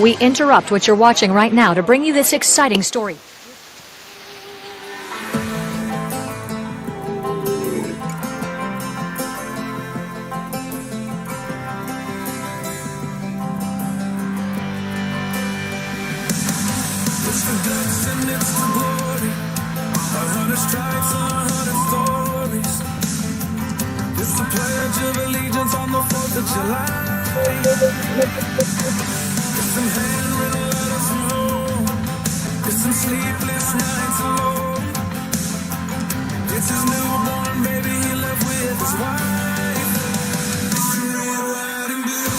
We interrupt what you're watching right now to bring you this exciting story. It's the goods and it's the glory. 100 stripes and 100 stories. It's the pledge of allegiance on the 4th of July. It's some handwritten letters from home. It's some sleepless nights alone. It's his newborn baby he left with his wife. It's red, white, and blue.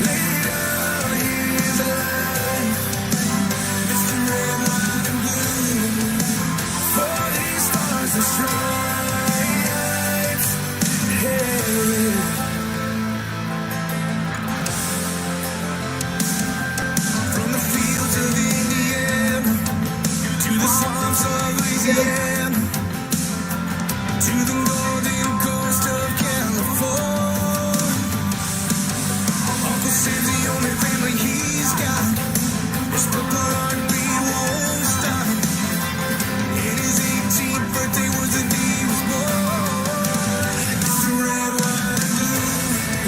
Lay down his life. Mr. Red, White, and Blue. For these stars and stripes. Hey. From the fields of Indiana to the swamps of Louisiana to the golden coast of California. Uncle Sam's the only family he's got. His purple heartbeat won't stop. And his 18th birthday was the day he was born. Mr. Red, White, and Blue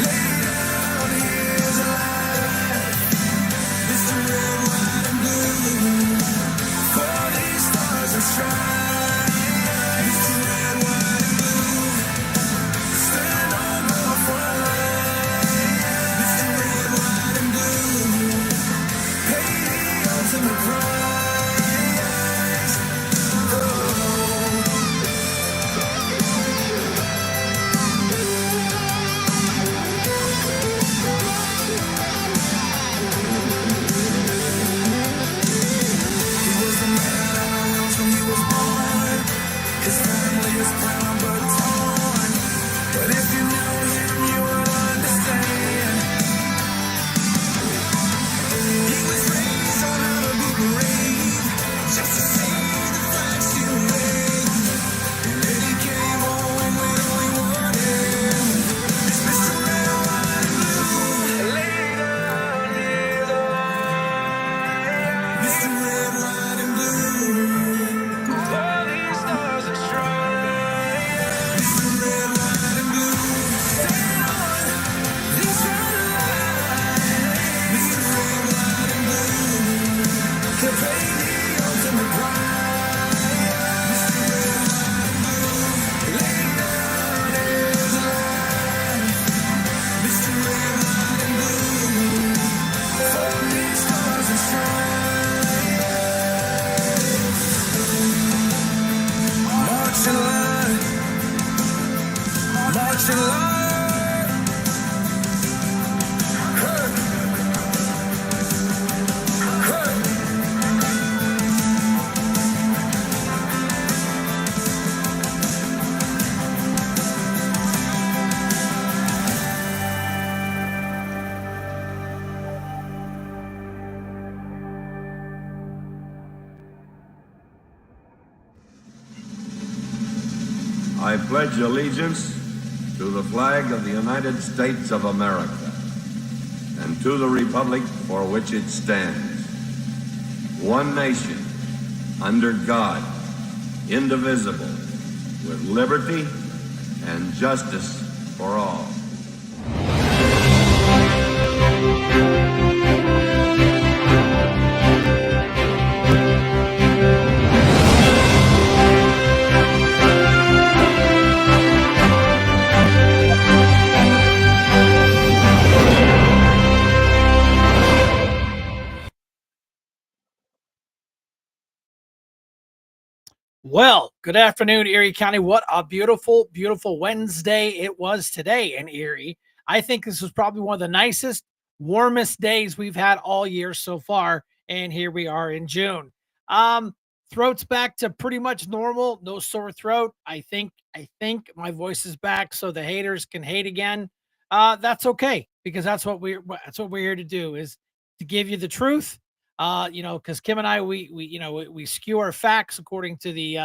laid down his life. Mr. Red, White, and Blue for these stars and stripes. Mr. Red, White, and Blue stand on the front line. Mr. Red, White, and Blue pay the ultimate price. He was the man of the hills when he was born. His family is proud but torn. But if you knew him, you would understand. He was raised on a boot parade just to see the flag still wave. And then he came home with all he wanted. It's Mr. Red, White, and Blue laid down his life. Mr. Red, White, and Blue for these stars and stripes. Mr. Red, White, and Blue stand on this line. Mr. Red, White, and Blue to pay the ultimate price. Mr. Red, White, and Blue laid down his life. Mr. Red, White, and Blue for these stars and stripes. March in line, march in line. Hey, hey. I pledge allegiance to the flag of the United States of America and to the republic for which it stands, one nation, under God, indivisible, with liberty and justice for all. Well, good afternoon, Erie County. What a beautiful, beautiful Wednesday it was today in Erie. I think this was probably one of the nicest, warmest days we've had all year so far. And here we are in June. Throat's back to pretty much normal. No sore throat. I think my voice is back so the haters can hate again. That's okay because that's what we're here to do, is to give you the truth. Because Kim and I, we skew our facts according to the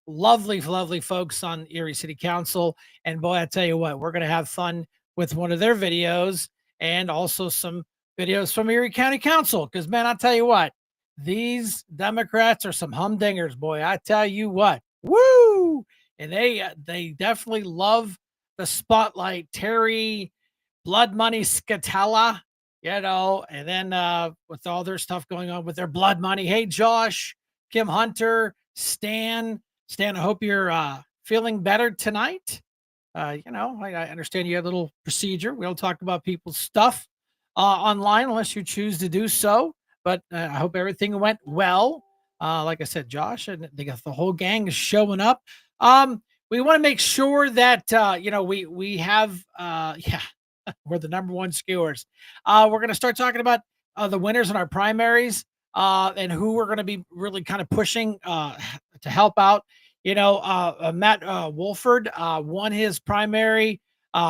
lovely, lovely folks on Erie City Council. And boy, I tell you what, we're going to have fun with one of their videos and also some videos from Erie County Council. Because, man, I'll tell you what, these Democrats are some humdingers, boy. I tell you what, woo! And they definitely love the spotlight. Terry Blood Money Scatella, and then with all their stuff going on with their blood money. Hey, Josh, Kim Hunter, Stan, I hope you're feeling better tonight. I understand you had a little procedure. We don't talk about people's stuff online unless you choose to do so. But I hope everything went well. Like I said, Josh, and they got the whole gang is showing up. We want to make sure that we have yeah, we're the number one skewers. We're going to start talking about the winners in our primaries and who we're going to be really kind of pushing to help out. Matt Wolford won his primary.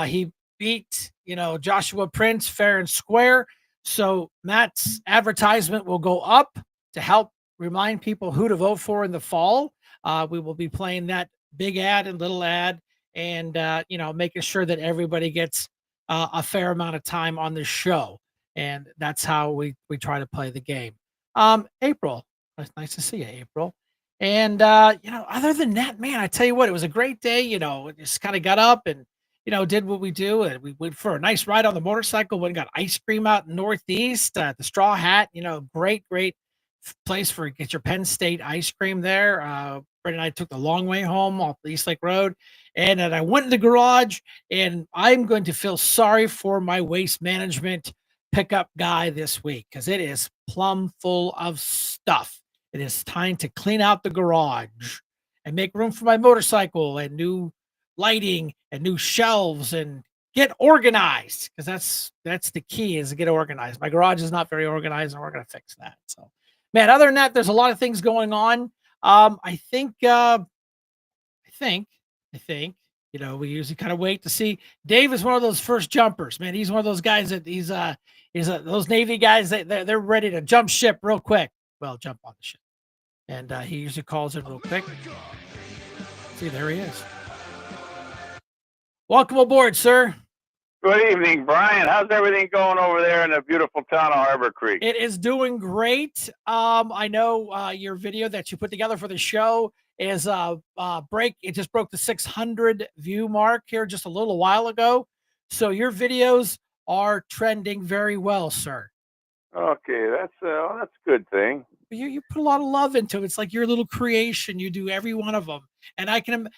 He beat, Joshua Prince fair and square. So Matt's advertisement will go up to help remind people who to vote for in the fall. We will be playing that big ad and little ad and, making sure that everybody gets a fair amount of time on the show. And that's how we try to play the game. April, it's nice to see you, April. And, other than that, man, I tell you what, it was a great day. Just kind of got up and, did what we do. And we went for a nice ride on the motorcycle. Went and got ice cream out in Northeast at the Straw Hat. Great place for get your Penn State ice cream there. Brett and I took the long way home off the East Lake Road. And then I went in the garage, and I'm going to feel sorry for my waste management pickup guy this week because it is plumb full of stuff. It is time to clean out the garage and make room for my motorcycle and new lighting and new shelves and get organized because that's the key is to get organized. My garage is not very organized, and we're going to fix that. So, man, other than that, there's a lot of things going on. I think, we usually kind of wait to see. Dave is one of those first jumpers, man. He's one of those guys that he's those Navy guys that they're ready to jump ship real quick. Well, jump on the ship. And he usually calls it real quick. See, there he is. Welcome aboard, sir. Good evening, Brian. How's everything going over there in the beautiful town of Harbor Creek? It is doing great. I know your video that you put together for the show is it just broke the 600 view mark here just a little while ago. So your videos are trending very well, sir. Okay, that's a good thing. You put a lot of love into it. It's like your little creation. You do every one of them. And I can,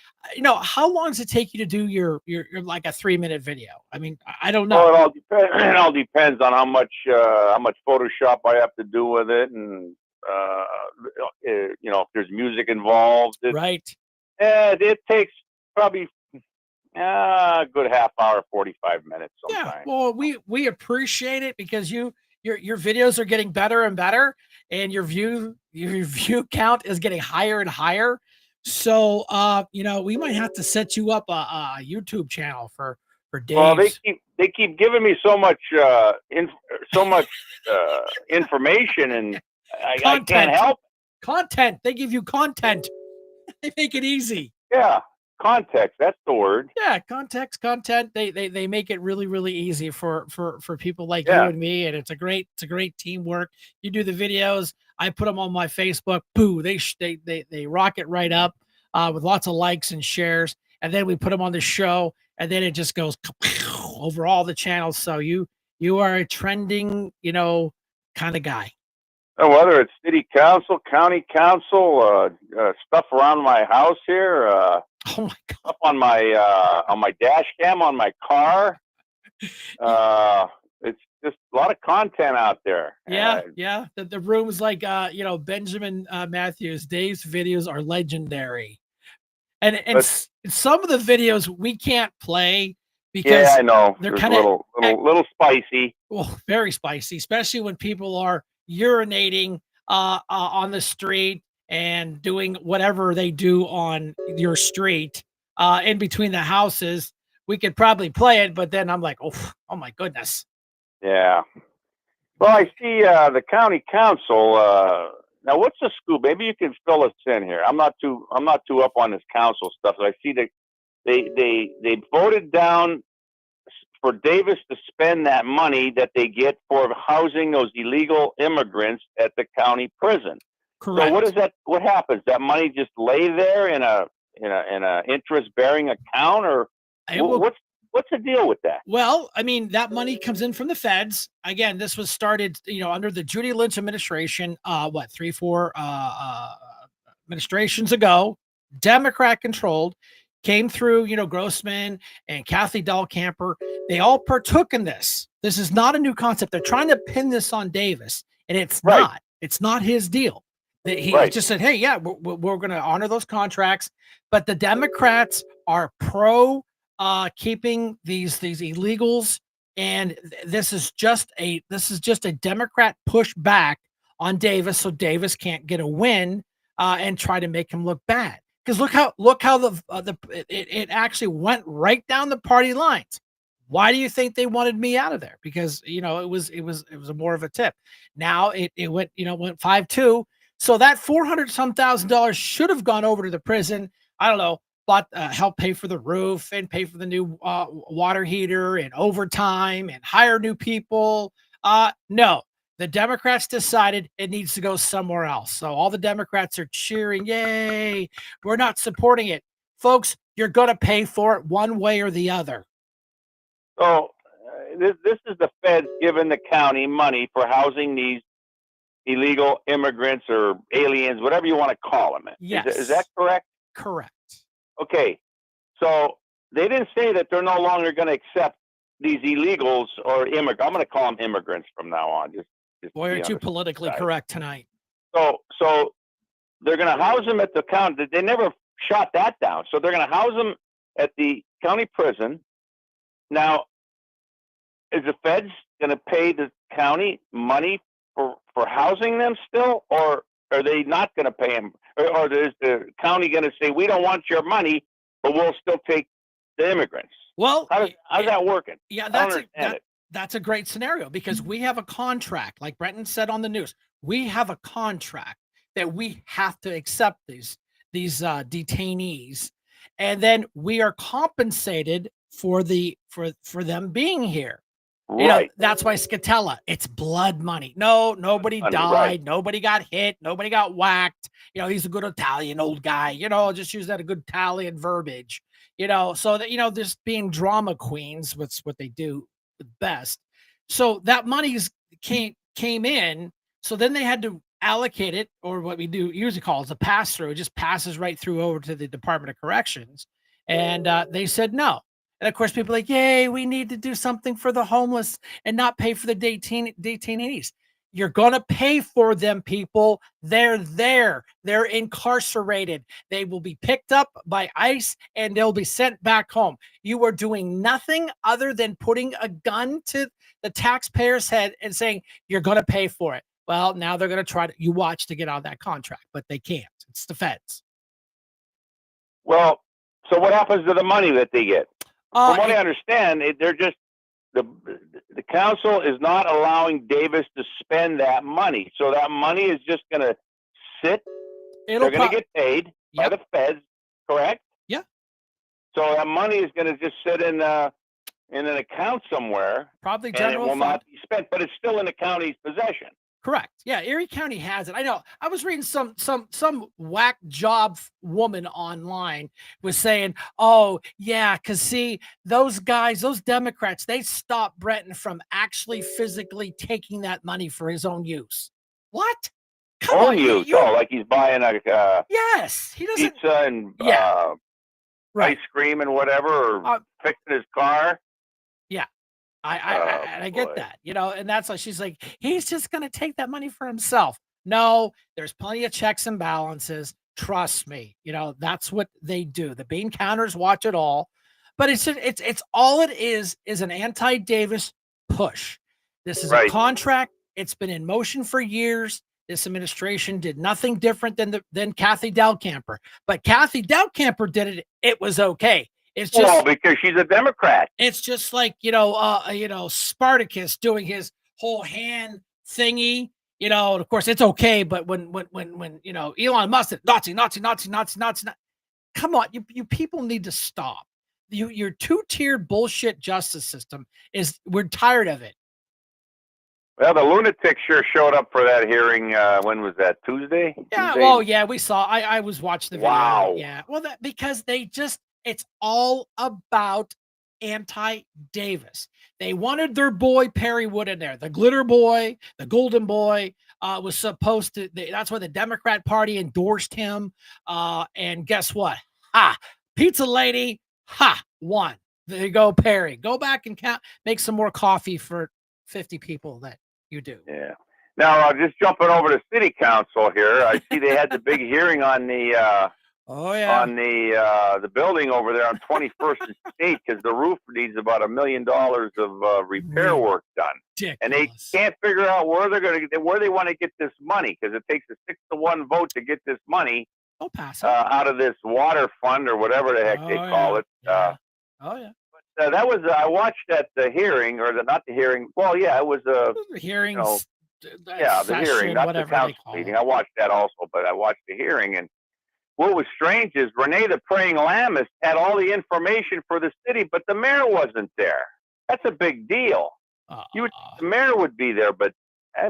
how long does it take you to do your like a 3-minute video? I mean, I don't know. Well, it all depends on how much Photoshop I have to do with it, and if there's music involved. Right. It takes probably a good half hour, 45 minutes sometimes. Yeah. Well, we appreciate it because your videos are getting better and better, and your view count is getting higher and higher. So, we might have to set you up a YouTube channel for Dave. Well, they keep giving me so much information, and I can't help it. Content. They give you content. They make it easy. Yeah. Context, that's the word. Yeah, content. They make it really, really easy for people like you and me, and it's a great teamwork. You do the videos, I put them on my Facebook. Boo, they rock it right up with lots of likes and shares, and then we put them on the show, and then it just goes over all the channels. So you are a trending, kind of guy. Whether it's city council, county council, stuff around my house here. Oh my God. Up on my dash cam on my car. It's just a lot of content out there. Yeah. The room's like Benjamin Matthews. Dave's videos are legendary, and some of the videos we can't play because I know they're kind of little spicy. Well, very spicy, especially when people are urinating on the street and doing whatever they do on your street in between the houses. We could probably play it, but then I'm like, oh my goodness. Yeah. Well, I see the county council. Now, what's the scoop? Maybe you can fill us in here. I'm not too up on this council stuff. I see that they voted down for Davis to spend that money that they get for housing those illegal immigrants at the county prison. Correct. So what is that? What happens? That money just lay there in a interest bearing account, or what's the deal with that? Well, I mean, that money comes in from the feds. Again, this was started, under the Judy Lynch administration, 3, 4 administrations ago, Democrat controlled, came through, Grossman and Kathy Dahlkamper. They all partook in this. This is not a new concept. They're trying to pin this on Davis, and it's not. It's not his deal. He just said, hey, yeah, we're going to honor those contracts. But the Democrats are pro keeping these illegals, and this is just a Democrat pushback on Davis, so Davis can't get a win and try to make him look bad. Because look how it actually went right down the party lines. Why do you think they wanted me out of there? Because it was a more of a tip. Now it went 5-2. So that $400,000 should have gone over to the prison. I don't know, but help pay for the roof and pay for the new water heater and overtime and hire new people. No, the Democrats decided it needs to go somewhere else. So all the Democrats are cheering, yay, we're not supporting it. Folks, you're going to pay for it one way or the other. So this is the feds giving the county money for housing these illegal immigrants or aliens, whatever you want to call them. Yes. Is that correct? Correct. Okay. So they didn't say that they're no longer going to accept these illegals or immigrants. I'm going to call them immigrants from now on. Boy, you're too politically correct tonight. So they're going to house them at the county. They never shot that down. So they're going to house them at the county prison. Now, is the feds going to pay the county money for housing them still, or are they not going to pay them? Or is the county going to say, we don't want your money, but we'll still take the immigrants? Well, how's that working? Yeah, that's a great scenario, because we have a contract, like Brenton said on the news. We have a contract that we have to accept these detainees, and then we are compensated for them being here. Right. That's why Scatella, it's blood money. No, nobody died. Right. Nobody got hit. Nobody got whacked. He's a good Italian old guy. Just use that a good Italian verbiage. So that, just being drama queens, what's what they do best. So that money came in. So then they had to allocate it, or what we do usually call is a pass through. It just passes right through over to the Department of Corrections. And they said no. And of course, people are like, yay, we need to do something for the homeless and not pay for the detainees. You're going to pay for them, people. They're there. They're incarcerated. They will be picked up by ICE and they'll be sent back home. You are doing nothing other than putting a gun to the taxpayer's head and saying, you're going to pay for it. Well, now they're going to try to watch to get out of that contract, but they can't. It's the feds. Well, so what happens to the money that they get? From what I understand, they're just the council is not allowing Davis to spend that money. So that money is just going to sit. They're going to get paid by the feds, correct? Yeah. So that money is going to just sit in an account somewhere. Probably general fund. It will fund. not be spent, but it's still in the county's possession. Correct. Yeah, Erie County has it. I know. I was reading some whack job woman online was saying, "Oh, yeah, cuz see, those guys, those Democrats, they stopped Brenton from actually physically taking that money for his own use." What? Come on, use? Oh, like he's buying a yes, he doesn't pizza and ice cream and whatever, or fixing his car. Yeah. I get that, and that's why she's like, he's just going to take that money for himself. No, there's plenty of checks and balances. Trust me. That's what they do. The bean counters watch it all, but it's all it is an anti-Davis push. This is a contract. It's been in motion for years. This administration did nothing different than Kathy Dahlkamper, but Kathy Dahlkamper did it. It was okay. It's just because she's a Democrat. It's just like, Spartacus doing his whole hand thingy, and of course it's okay. But when Elon Musk, Nazi, come on, you people need to stop. your two-tiered bullshit justice system we're tired of it. Well, the lunatics sure showed up for that hearing. When was that? Tuesday? Yeah. Tuesday? Well, yeah, we saw. I was watching the video. Wow. Yeah. Well, because it's all about anti-Davis. They wanted their boy Perry Wood in there, the glitter boy, the golden boy. Was supposed to. That's why the Democrat Party endorsed him. And guess what? Pizza lady. Won. There you go, Perry. Go back and make some more coffee for 50 people that you do. Yeah. Now, just jumping over to city council here, I see they had the big hearing on the on the building over there on 21st and State, because the roof needs about $1 million of repair work done, and they can't figure out where they want to get this money, because it takes a 6-to-1 vote to get this money out of this water fund or whatever the heck they call it. That was I watched that the hearing, or not the hearing. Well, yeah, it was a hearing. The hearing, not the council meeting. I watched that also, but I watched the hearing, and what was strange is Renee the Praying Lamb had all the information for the city, but the mayor wasn't there. That's a big deal. The mayor would be there, but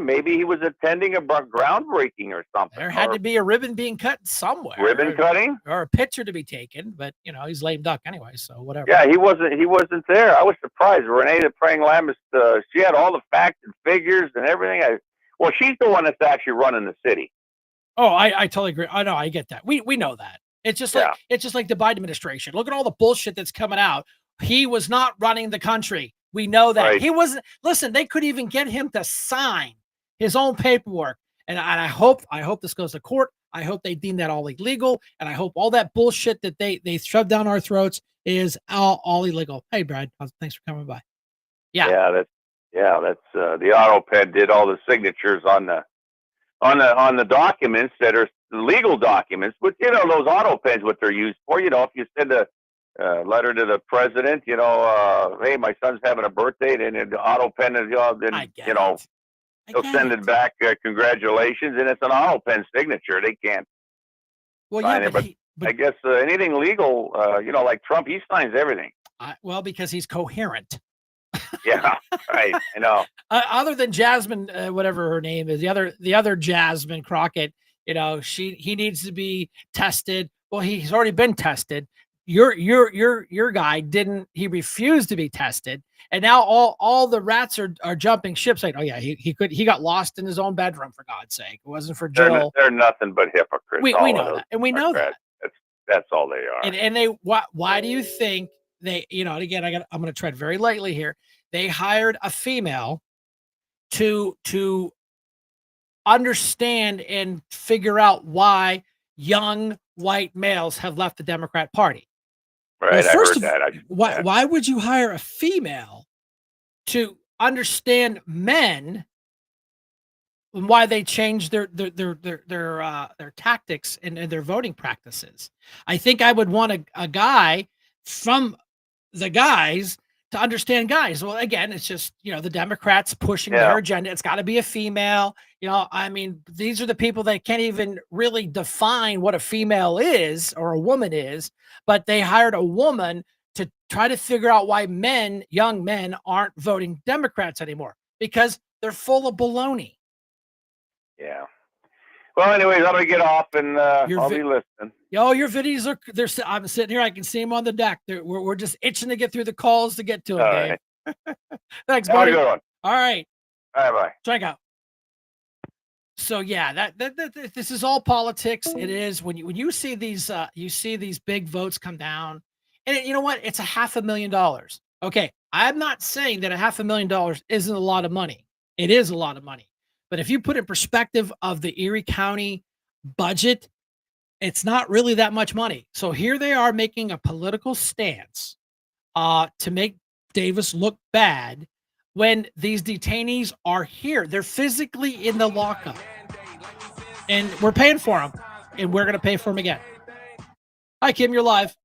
maybe he was attending a groundbreaking or something. There had to be a ribbon being cut somewhere. Ribbon cutting? Or a picture to be taken, but he's lame duck anyway, so whatever. Yeah, he wasn't there. I was surprised. Renee the Praying Lamb she had all the facts and figures and everything. Well, she's the one that's actually running the city. Oh, I totally agree. I know, I get that. We know that. It's just like the Biden administration. Look at all the bullshit that's coming out. He was not running the country. We know that. Right. He wasn't. Listen, they could even get him to sign his own paperwork. And I hope this goes to court. I hope they deem that all illegal. And I hope all that bullshit that they shove down our throats is all illegal. Hey, Brad, thanks for coming by. Yeah, that's the auto pen did all the signatures on the documents that are legal documents. But those auto pens, what they're used for. If you send a letter to the president, hey, my son's having a birthday, and an auto pen is, they'll send it back, congratulations, and it's an auto pen signature. They can't sign it. But I guess anything legal, like Trump, he signs everything. Well, because he's coherent. Yeah, right. I know. Other than Jasmine, whatever her name is, the other Jasmine Crockett, he needs to be tested. Well, he's already been tested. Your guy didn't. He refused to be tested, and now all the rats are jumping ship, saying, "Oh yeah, he got lost in his own bedroom, for God's sake. It wasn't for Jill." They're nothing but hypocrites. We know that, and we know that. That's all they are. And they why do you think they? And again, I'm going to tread very lightly here. They hired a female to understand and figure out why young white males have left the Democrat Party. Right, well, I heard that. Why would you hire a female to understand men and why they changed their tactics and their voting practices? I think I would want a guy from the guys to understand guys. Well, again, it's just, the Democrats pushing their agenda. It's got to be a female. These are the people that can't even really define what a female is or a woman is, but they hired a woman to try to figure out why young men aren't voting Democrats anymore, because they're full of baloney. Yeah. Well, anyways, I'm going to get off, and I'll be listening. Your videos I'm sitting here. I can see them on the deck. We're just itching to get through the calls to get to them, Dave. Right. Thanks, buddy. Have a good one. All right. Bye. Check out. So yeah, that this is all politics. It is when you see these big votes come down, and you know what? It's $500,000. Okay, I'm not saying that $500,000 isn't a lot of money. It is a lot of money, but if you put in perspective of the Erie County budget, it's not really that much money. So here they are making a political stance to make Davis look bad when these detainees are here. They're physically in the lockup, and we're paying for them, and we're going to pay for them again. Hi, Kim, you're live.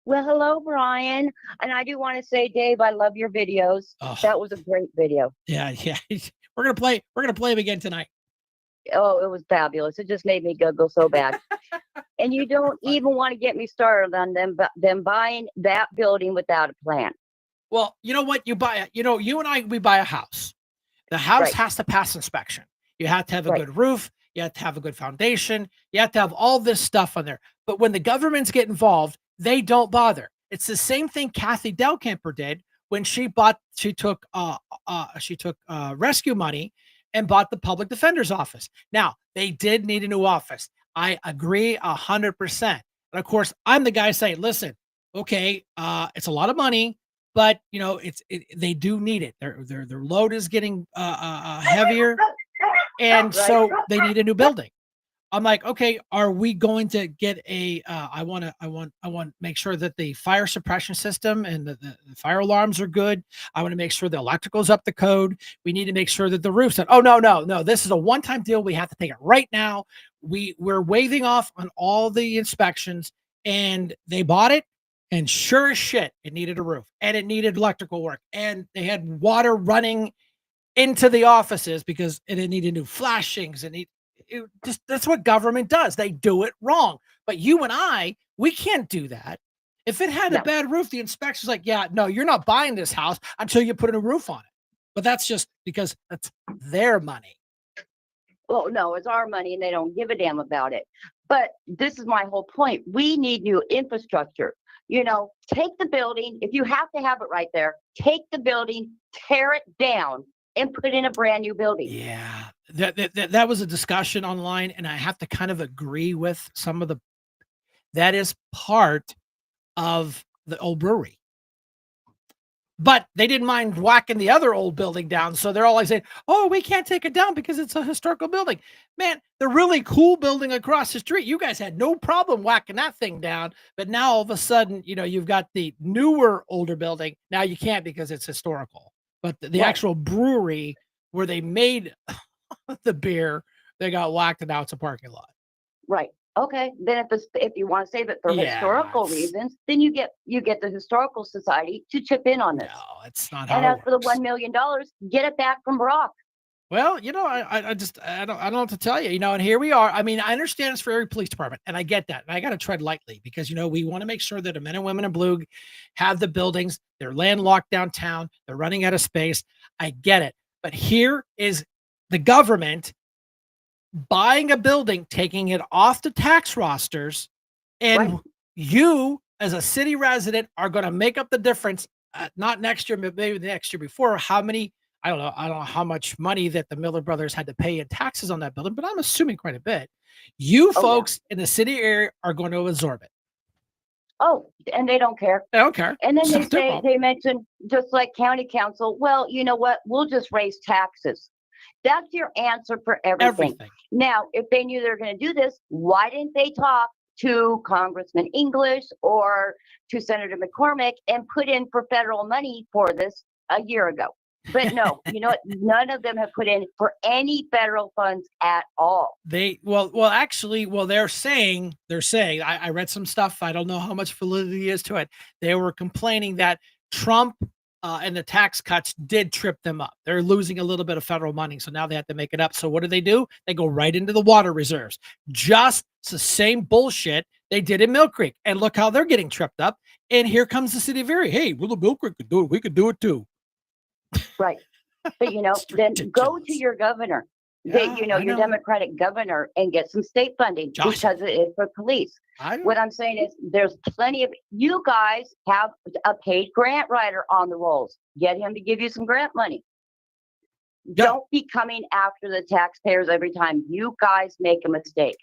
Well, hello, Brian. And I do want to say, Dave, I love your videos. Oh. That was a great video. Yeah. We're going to play them again tonight. Oh, it was fabulous. It just made me giggle so bad. And you don't even want to get me started on them buying that building without a plan. Well, you know what? You and I, we buy a house. The house Right, has to pass inspection. You have to have a right. good roof. You have to have a good foundation. You have to have all this stuff on there. But when the governments get involved, they don't bother. It's the same thing Kathy Delcamper did when she took rescue money and bought the public defender's office. Now they did need a new office. I agree 100%. And of course, I'm the guy saying, listen, okay, it's a lot of money, but they do need it. Their load is getting heavier, and Right. so they need a new building. I'm like, okay, are we going to get a? I want to make sure that the fire suppression system and the fire alarms are good. I want to make sure the electrical's up to code. We need to make sure that the roof's on. Oh no! This is a one-time deal. We have to take it right now. We're waiving off on all the inspections, and they bought it. And sure as shit, it needed a roof and it needed electrical work, and they had water running into the offices because it needed new flashings and it just that's what government does. They do it wrong. But you and I, we can't do that. If it had a No. bad roof, the inspector's like, yeah, no, you're not buying this house until you put a new roof on it. But that's just because that's their money. Well, no, it's our money and they don't give a damn about it. But this is my whole point. We need new infrastructure. Take the building. If you have to have it right there, take the building, tear it down, and put in a brand new building. Yeah. That was a discussion online, and I have to kind of agree with some of that is part of the old brewery. But they didn't mind whacking the other old building down. So they're all like saying, oh, we can't take it down because it's a historical building. Man, the really cool building across the street, you guys had no problem whacking that thing down. But now all of a sudden, you've got the newer, older building. Now you can't because it's historical. But the Right. actual brewery where they made the beer, they got whacked and now it's a parking lot. Right. Okay. Then if you want to save it for historical reasons, then you get the historical society to chip in on this. No, it's not And how as it for the works. $1 million, get it back from Brock. Well, I don't know what to tell you, and here we are. I mean, I understand it's for every police department, and I get that. And I got to tread lightly because, we want to make sure that the men and women in blue have the buildings. They're landlocked downtown. They're running out of space. I get it. But here is the government buying a building, taking it off the tax rosters, and Right. you, as a city resident, are going to make up the difference. Not next year, but maybe the next year before. How many? I don't know. I don't know how much money that the Miller brothers had to pay in taxes on that building, but I'm assuming quite a bit. You Oh, yeah. folks in the city area are going to absorb it. Oh, and they don't care. They don't care. And then It's not their fault. they mention, just like county council, well, you know what? We'll just raise taxes. That's your answer for everything. Everything. Now, if they knew they were going to do this, why didn't they talk to Congressman English or to Senator McCormick and put in for federal money for this a year ago? But no, you know what? None of them have put in for any federal funds at all. They're saying, I read some stuff. I don't know how much validity is to it. They were complaining that Trump and the tax cuts did trip them up. They're losing a little bit of federal money. So now they have to make it up. So what do? They go right into the water reserves. Just the same bullshit they did in Mill Creek. And look how they're getting tripped up. And here comes the city of Erie. Hey, well, the Mill Creek could do it. We could do it too. Right. But, then go to your governor, Yeah, I your know. Democratic governor, and get some state funding Josh. because it is for police. I know. What I'm saying is there's plenty of, you guys have a paid grant writer on the rolls. Get him to give you some grant money. Yeah. Don't be coming after the taxpayers every time you guys make a mistake.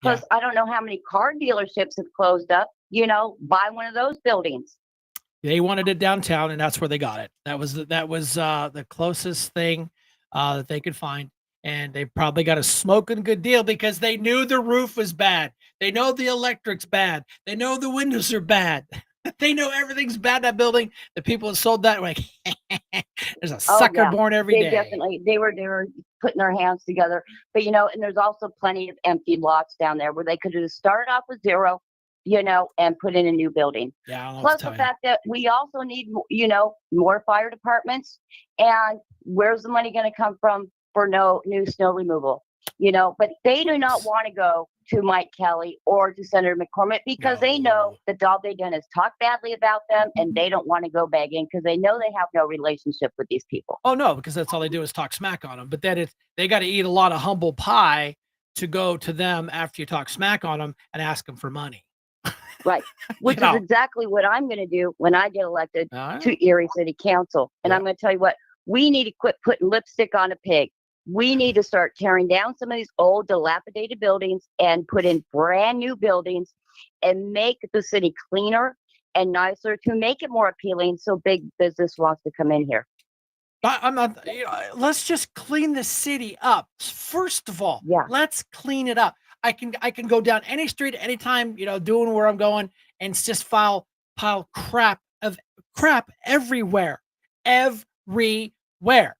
Plus, I don't know how many car dealerships have closed up. Buy one of those buildings. They wanted it downtown, and that's where they got it. That was the closest thing that they could find, and they probably got a smoking good deal because they knew the roof was bad. They know the electric's bad. They know the windows are bad. They know everything's bad in that building. The people that sold that were like, there's a sucker born every day. Definitely, they were putting their hands together. But and there's also plenty of empty lots down there where they could have started off with zero, and put in a new building. Yeah. Plus the fact that we also need, more fire departments. And where's the money going to come from for no new snow removal? but they do not want to go to Mike Kelly or to Senator McCormick because they know that all they've done is talk badly about them, and they don't want to go begging because they know they have no relationship with these people. Oh no, because that's all they do is talk smack on them. But then they got to eat a lot of humble pie to go to them after you talk smack on them and ask them for money. Right. Which is exactly what I'm going to do when I get elected to Erie City Council. And I'm going to tell you what, we need to quit putting lipstick on a pig. We need to start tearing down some of these old dilapidated buildings and put in brand new buildings and make the city cleaner and nicer to make it more appealing so big business wants to come in here. I'm not, let's just clean the city up. First of all, let's clean it up. I can go down any street anytime, doing where I'm going, and it's just pile crap everywhere. Everywhere.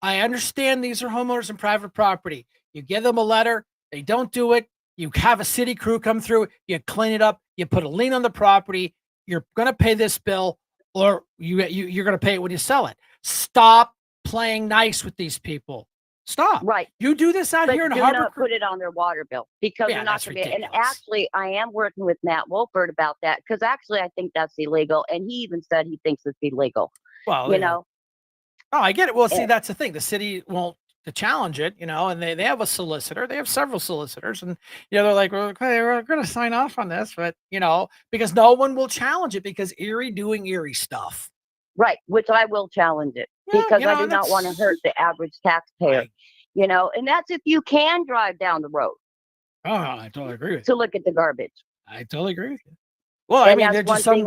I understand these are homeowners and private property. You give them a letter, they don't do it. You have a city crew come through, you clean it up, you put a lien on the property. You're going to pay this bill, or you're going to pay it when you sell it. Stop playing nice with these people. Stop. Right. You do this out here in Harbor. Not put it on their water bill because they're not going to be. And actually, I am working with Matt Wolford about that because actually, I think that's illegal. And he even said he thinks it's illegal. Well, Oh, I get it. Well, see, that's the thing. The city won't to challenge it, and they have a solicitor. They have several solicitors, and they're like, well, okay, we're going to sign off on this, but because no one will challenge it because Erie doing Erie stuff. Right, which I will challenge it because I do not want to hurt the average taxpayer. And that's if you can drive down the road. Oh, I totally agree with you. To look at the garbage. I totally agree with you. Well, I mean, that's one thing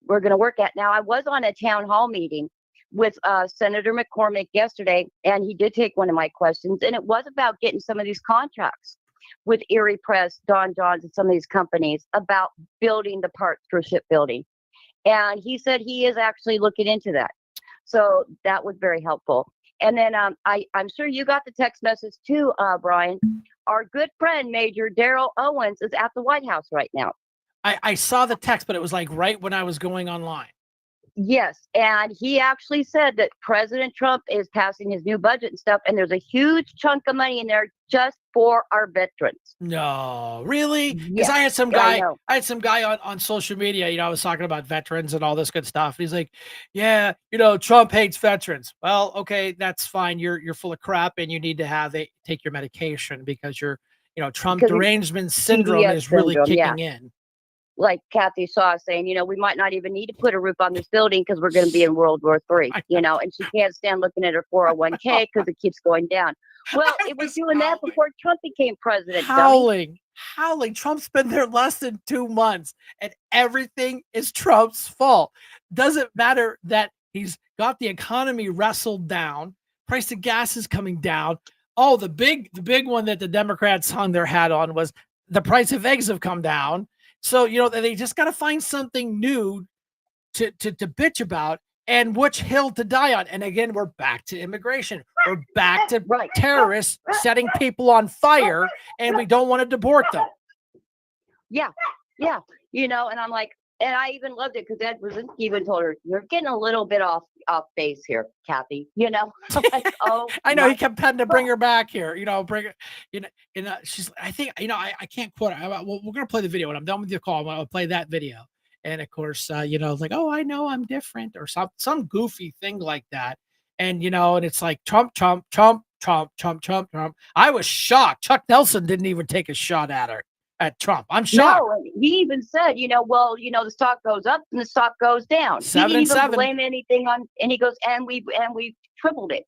we're going to work at. Now, I was on a town hall meeting with Senator McCormick yesterday, and he did take one of my questions, and it was about getting some of these contracts with Erie Press, Don Johns, and some of these companies about building the parts for shipbuilding. And he said he is actually looking into that. So that was very helpful. And then I'm sure you got the text message too, Brian. Our good friend, Major Daryl Owens, is at the White House right now. I saw the text, but it was like right when I was going online. Yes, and he actually said that President Trump is passing his new budget and stuff, and there's a huge chunk of money in there just for our veterans. No, really? Because I had some guy, on social media, I was talking about veterans and all this good stuff. He's like, yeah, Trump hates veterans. Well, okay, that's fine. You're full of crap, and you need to take your medication because Trump derangement syndrome is really kicking in. Like Kathy Shaw saying, we might not even need to put a roof on this building because we're going to be in World War III, and she can't stand looking at her 401k because it keeps going down. Well, it was doing that before Trump became president. Howling. Trump's been there less than 2 months, and everything is Trump's fault. Doesn't matter that he's got the economy wrestled down. Price of gas is coming down. Oh, the big one that the Democrats hung their hat on was the price of eggs have come down. So, they just got to find something new to bitch about and which hill to die on. And again, we're back to immigration. We're back to terrorists setting people on fire, and we don't want to deport them. Yeah. And I'm like, and I even loved it because Ed Brzezinski even told her, you're getting a little bit off base here, Kathy, like, oh, I know he kept trying to bring her back here, bring her, she's, I think, I can't quote her. We're going to play the video when I'm done with your call. I'll play that video. And of course, like, oh, I know I'm different or some goofy thing like that. And, and it's like Trump. I was shocked. Chuck Nelson didn't even take a shot at Trump. I'm shocked. No, he even said, the stock goes up and the stock goes down. 7 he didn't and even 7. blame anything on, and he goes, and we tripled it,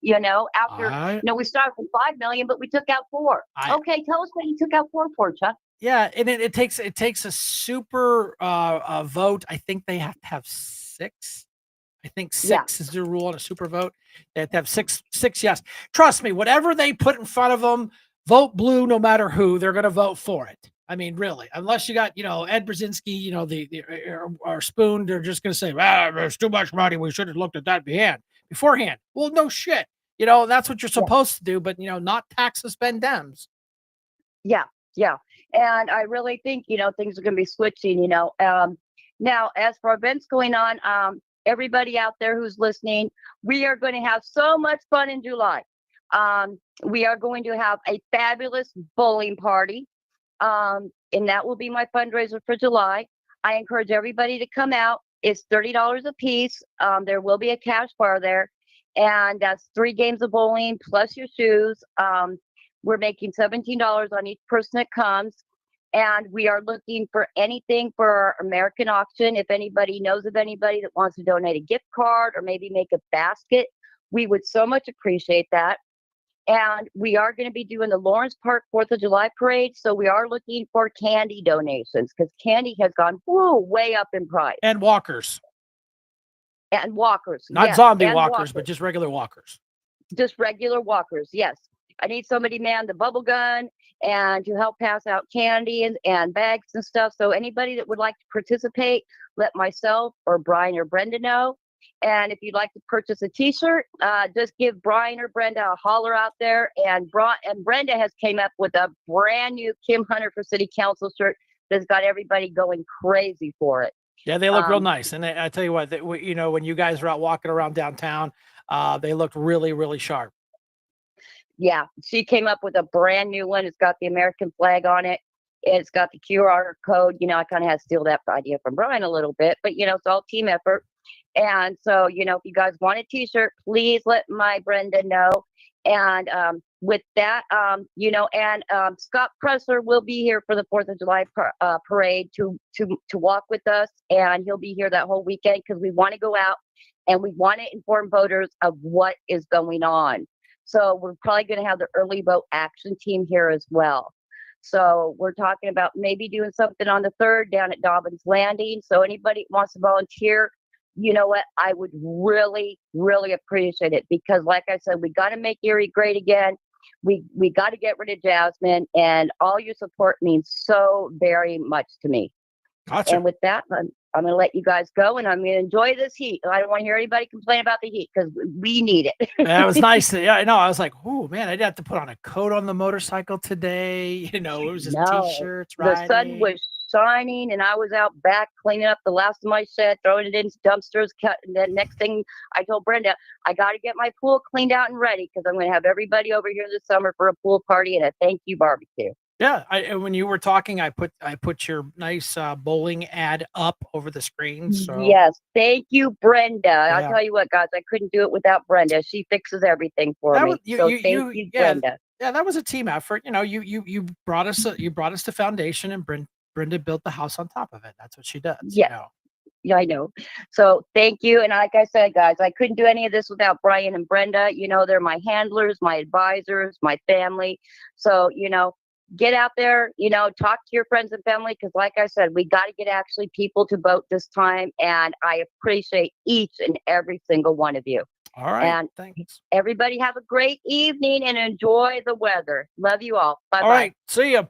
after, we started from 5 million, but we took out 4. Okay, tell us what you took out 4 for, Chuck. Yeah, and it takes a super vote. I think they have to have 6. I think 6 is the rule on a super vote. They have to have 6 yes. Trust me, whatever they put in front of them, vote blue no matter who, they're going to vote for it. I mean, really, unless you got, Ed Brzezinski, or Spoon, they're just going to say, there's too much money. We should have looked at that beforehand. Well, no shit. That's what you're supposed to do, but, not tax the spend Dems. Yeah. And I really think, things are going to be switching, now, as for events going on, everybody out there who's listening, we are going to have so much fun in July. We are going to have a fabulous bowling party. And that will be my fundraiser for July. I encourage everybody to come out. It's $30 a piece. There will be a cash bar there, and that's 3 games of bowling plus your shoes. We're making $17 on each person that comes, and we are looking for anything for our American auction. If anybody knows of anybody that wants to donate a gift card or maybe make a basket, we would so much appreciate that. And we are going to be doing the Lawrence Park 4th of July parade. So we are looking for candy donations because candy has gone way up in price. And walkers. And walkers. Not yes, zombie and walkers, but just regular walkers. Just regular walkers, yes. I need somebody man the bubble gun and to help pass out candy and bags and stuff. So anybody that would like to participate, let myself or Brian or Brenda know. And if you'd like to purchase a T-shirt, just give Brian or Brenda a holler out there. And Brenda has came up with a brand new Kim Hunter for City Council shirt that's got everybody going crazy for it. Yeah, they look real nice. And I tell you what, you know, when you guys are out walking around downtown, they look really, really sharp. Yeah, she came up with a brand new one. It's got the American flag on it. It's got the QR code. You know, I kind of had to steal that idea from Brian a little bit, but you know, it's all team effort. And so, you know, if you guys want a T-shirt, please let my Brenda know. And with that, you know, and Scott Presser will be here for the 4th of July parade to walk with us, and he'll be here that whole weekend because we want to go out and we want to inform voters of what is going on. So we're probably going to have the early vote action team here as well. So we're talking about maybe doing something on the 3rd down at Dobbins Landing. So anybody who wants to volunteer, you know what? I would really, really appreciate it because, like I said, we got to make Erie great again. We got to get rid of Jasmine, and all your support means so very much to me. Gotcha. And with that, I'm going to let you guys go, and I'm going to enjoy this heat. I don't want to hear anybody complain about the heat because we need it. That was nice. Yeah, I know. I was like, oh man, I didn't have to put on a coat on the motorcycle today. You know, it was just T-shirts. The sun was shining, and I was out back cleaning up the last of my shed, throwing it in dumpsters. And then next thing, I told Brenda, I got to get my pool cleaned out and ready because I'm going to have everybody over here this summer for a pool party and a thank you barbecue. Yeah, when you were talking, I put your nice bowling ad up over the screen. So yes, thank you, Brenda. Yeah. I'll tell you what, guys, I couldn't do it without Brenda. She fixes everything for me. So thank you, Brenda. Yeah, that was a team effort. You know, you brought us the foundation, and Brenda built the house on top of it. That's what she does. Yeah. You know? Yeah, I know. So thank you. And like I said, guys, I couldn't do any of this without Brian and Brenda. You know, they're my handlers, my advisors, my family. So, you know, get out there, you know, talk to your friends and family. Because like I said, we got to get actually people to vote this time. And I appreciate each and every single one of you. All right. And thanks. Everybody have a great evening and enjoy the weather. Love you all. Bye-bye. All right. See ya.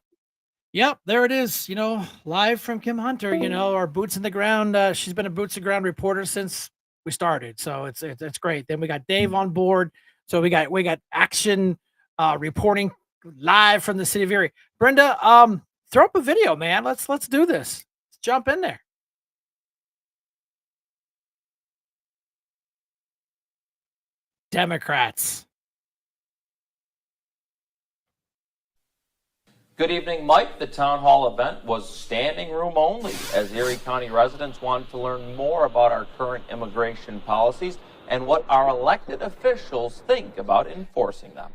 Yep, there it is. You know, live from Kim Hunter. You know, our boots in the ground. She's been a boots in the ground reporter since we started, so it's great. Then we got Dave on board, so we got action reporting live from the city of Erie. Brenda, throw up a video, man. Let's do this. Let's jump in there. Democrats. Good evening, Mike. The town hall event was standing room only as Erie County residents wanted to learn more about our current immigration policies and what our elected officials think about enforcing them.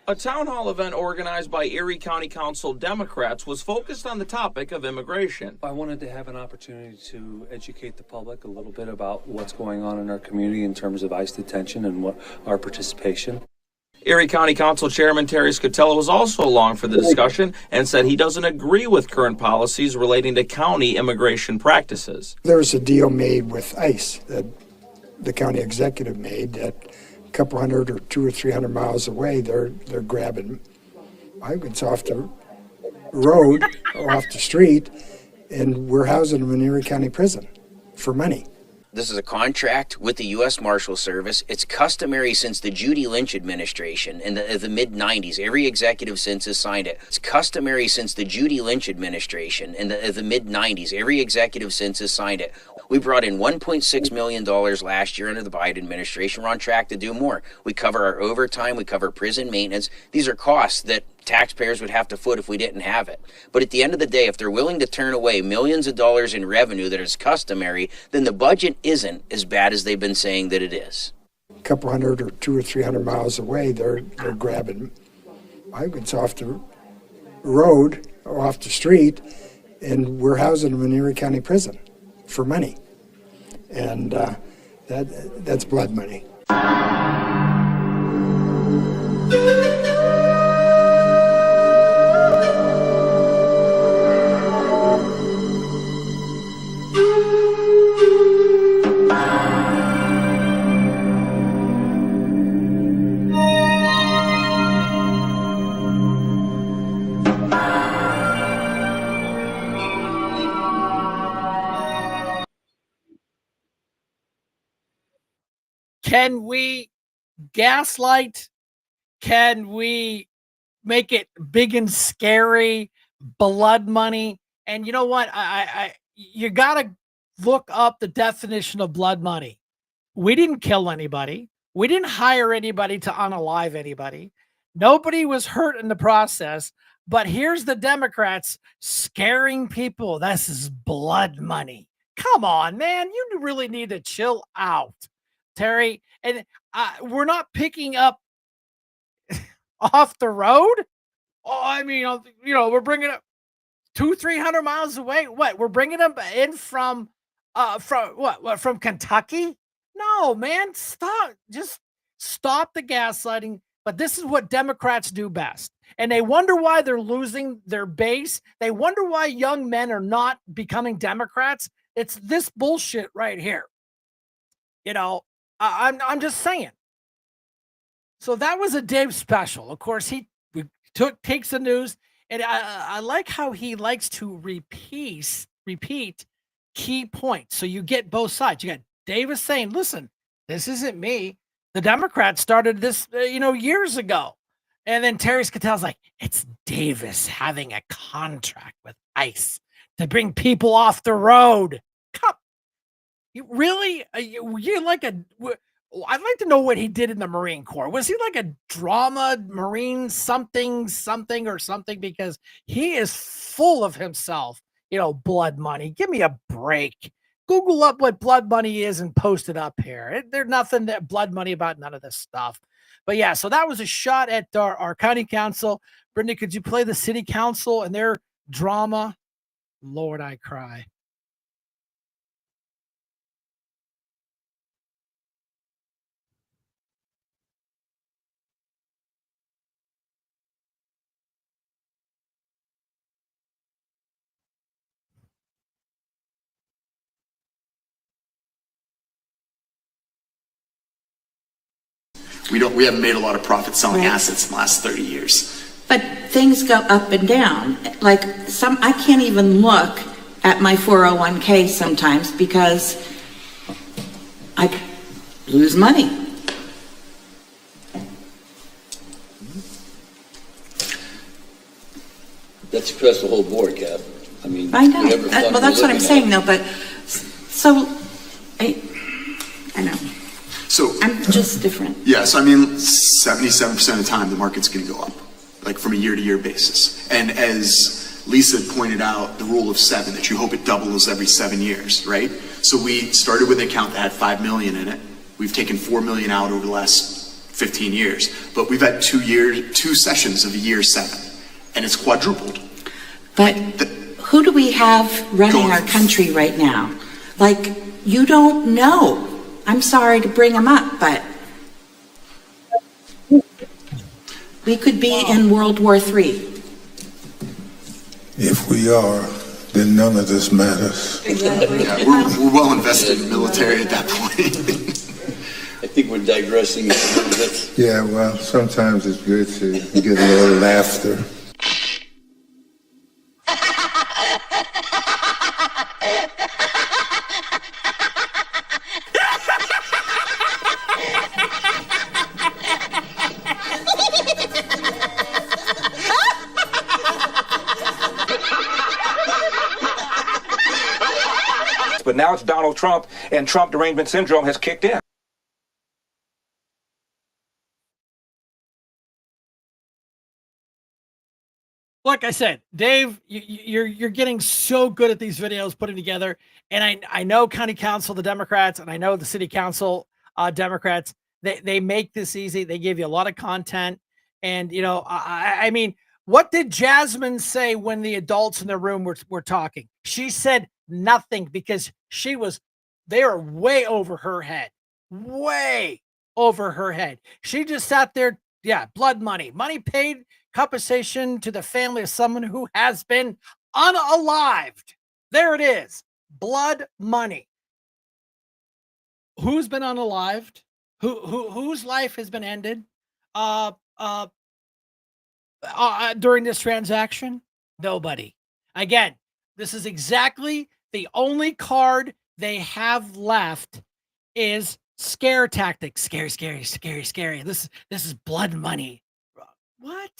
A town hall event organized by Erie County Council Democrats was focused on the topic of immigration. I wanted to have an opportunity to educate the public a little bit about what's going on in our community in terms of ICE detention and what our participation. Erie County Council Chairman Terry Scotella was also along for the discussion and said he doesn't agree with current policies relating to county immigration practices. There's a deal made with ICE that the county executive made that a couple hundred or 200 or 300 miles away, they're grabbing migrants off the road or off the street, and we're housing them in Erie County Prison for money. This is a contract with the U.S. Marshal Service. It's customary since the Judy Lynch administration in the mid-90s. Every executive since has signed it. It's customary since the Judy Lynch administration in the mid-90s. Every executive since has signed it. We brought in $1.6 million last year under the Biden administration. We're on track to do more. We cover our overtime. We cover prison maintenance. These are costs that taxpayers would have to foot if we didn't have it. But at the end of the day, if they're willing to turn away millions of dollars in revenue that is customary, then the budget isn't as bad as they've been saying that it is. A couple hundred or 200 or 300 miles away, they're grabbing migrants off the road or off the street, and we're housing them in Erie County Prison for money. And that's blood money. Can we gaslight? Can we make it big and scary? Blood money. And you know what? You got to look up the definition of blood money. We didn't kill anybody. We didn't hire anybody to unalive anybody. Nobody was hurt in the process. But here's the Democrats scaring people. This is blood money. Come on, man. You really need to chill out, Terry. And we're not picking up off the road. Oh, I mean, we're bringing up 200-300 miles away. What? We're bringing them in from from Kentucky? No, man. Stop. Just stop the gaslighting. But this is what Democrats do best. And they wonder why they're losing their base. They wonder why young men are not becoming Democrats. It's this bullshit right here. I'm just saying. So that was a Dave special. Of course, he takes the news, and I like how he likes to repeat key points. So you get both sides. You got Davis saying, listen, this isn't me. The Democrats started this, years ago. And then Terry Scatel's like, it's Davis having a contract with ICE to bring people off the road. Come, you really? You like a? I'd like to know what he did in the Marine Corps. Was he like a drama Marine something or something? Because he is full of himself. Blood money. Give me a break. Google up what blood money is and post it up here. There's nothing that blood money about none of this stuff. But yeah, so that was a shot at our county council. Brenda, could you play the city council and their drama? Lord, I cry. We haven't made a lot of profit selling assets in the last 30 years. But things go up and down. Like I can't even look at my 401k sometimes because I lose money. That's across the whole board, Cap. I mean, I know. Well, that's what I'm saying, though. But so I know. So I'm just different. Yeah, so I mean, 77% of the time the market's going to go up, like from a year-to-year basis. And as Lisa pointed out, the rule of 7, that you hope it doubles every 7 years, right? So we started with an account that had 5 million in it. We've taken 4 million out over the last 15 years, but we've had 2 sessions of a year 7, and it's quadrupled. But who do we have running our country right now? Like, you don't know. I'm sorry to bring them up, but we could be in World War III. If we are, then none of this matters. Exactly. Yeah, we're well invested in the military at that point. I think we're digressing a little bit. Yeah, well, sometimes it's good to get a little laughter. but now it's Donald Trump, and Trump derangement syndrome has kicked in. Like I said, Dave, you're getting so good at these videos putting together, and I know county council, the Democrats, and I know the city council, Democrats. They make this easy. They give you a lot of content, and I mean, what did Jasmine say when the adults in the room were talking? She said nothing because they are way over her head, way over her head. She just sat there. Yeah, blood money paid compensation to the family of someone who has been unalived. There it is. Blood money. Who's been unalived? Whose life has been ended during this transaction? Nobody. Again, this is exactly the only card they have left is scare tactics. Scary, scary, scary, scary. This is blood money. What?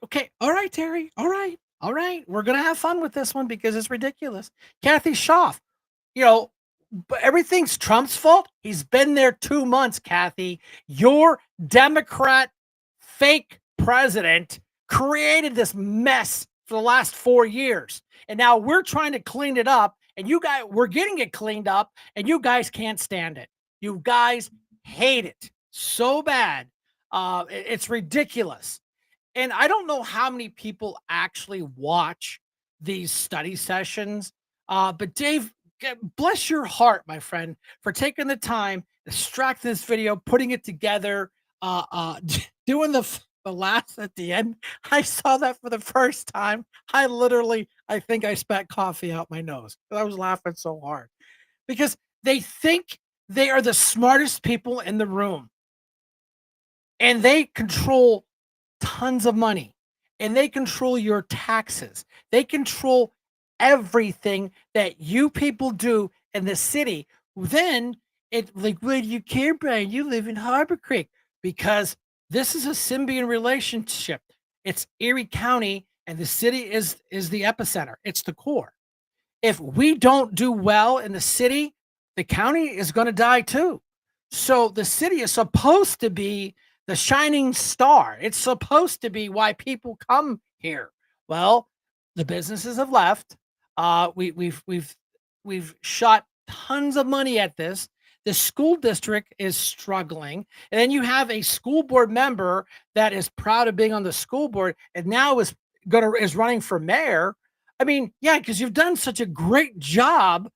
Okay. All right, Terry. All right. We're going to have fun with this one because it's ridiculous. Kathy Schaaf, but everything's Trump's fault. He's been there 2 months, Kathy. Your Democrat fake president created this mess for the last 4 years. And now we're trying to clean it up, and we're getting it cleaned up, and you guys can't stand it. You guys hate it so bad. It's ridiculous. And I don't know how many people actually watch these study sessions. But Dave, bless your heart, my friend, for taking the time, extracting this video, putting it together, doing the last at the end. I saw that for the first time. I think I spat coffee out my nose. I was laughing so hard because they think they are the smartest people in the room, and they control tons of money, and they control your taxes. They control everything that you people do in the city. Then where do you care, Brian? You live in Harbor Creek, because this is a symbiont relationship. It's Erie County, and the city is the epicenter. It's the core. If we don't do well in the city, the county is going to die too. So the city is supposed to be the shining star. It's supposed to be why people come here. Well, the businesses have left. We've shot tons of money at this. The school district is struggling, and then you have a school board member that is proud of being on the school board and now is running for mayor. I mean, yeah, because you've done such a great job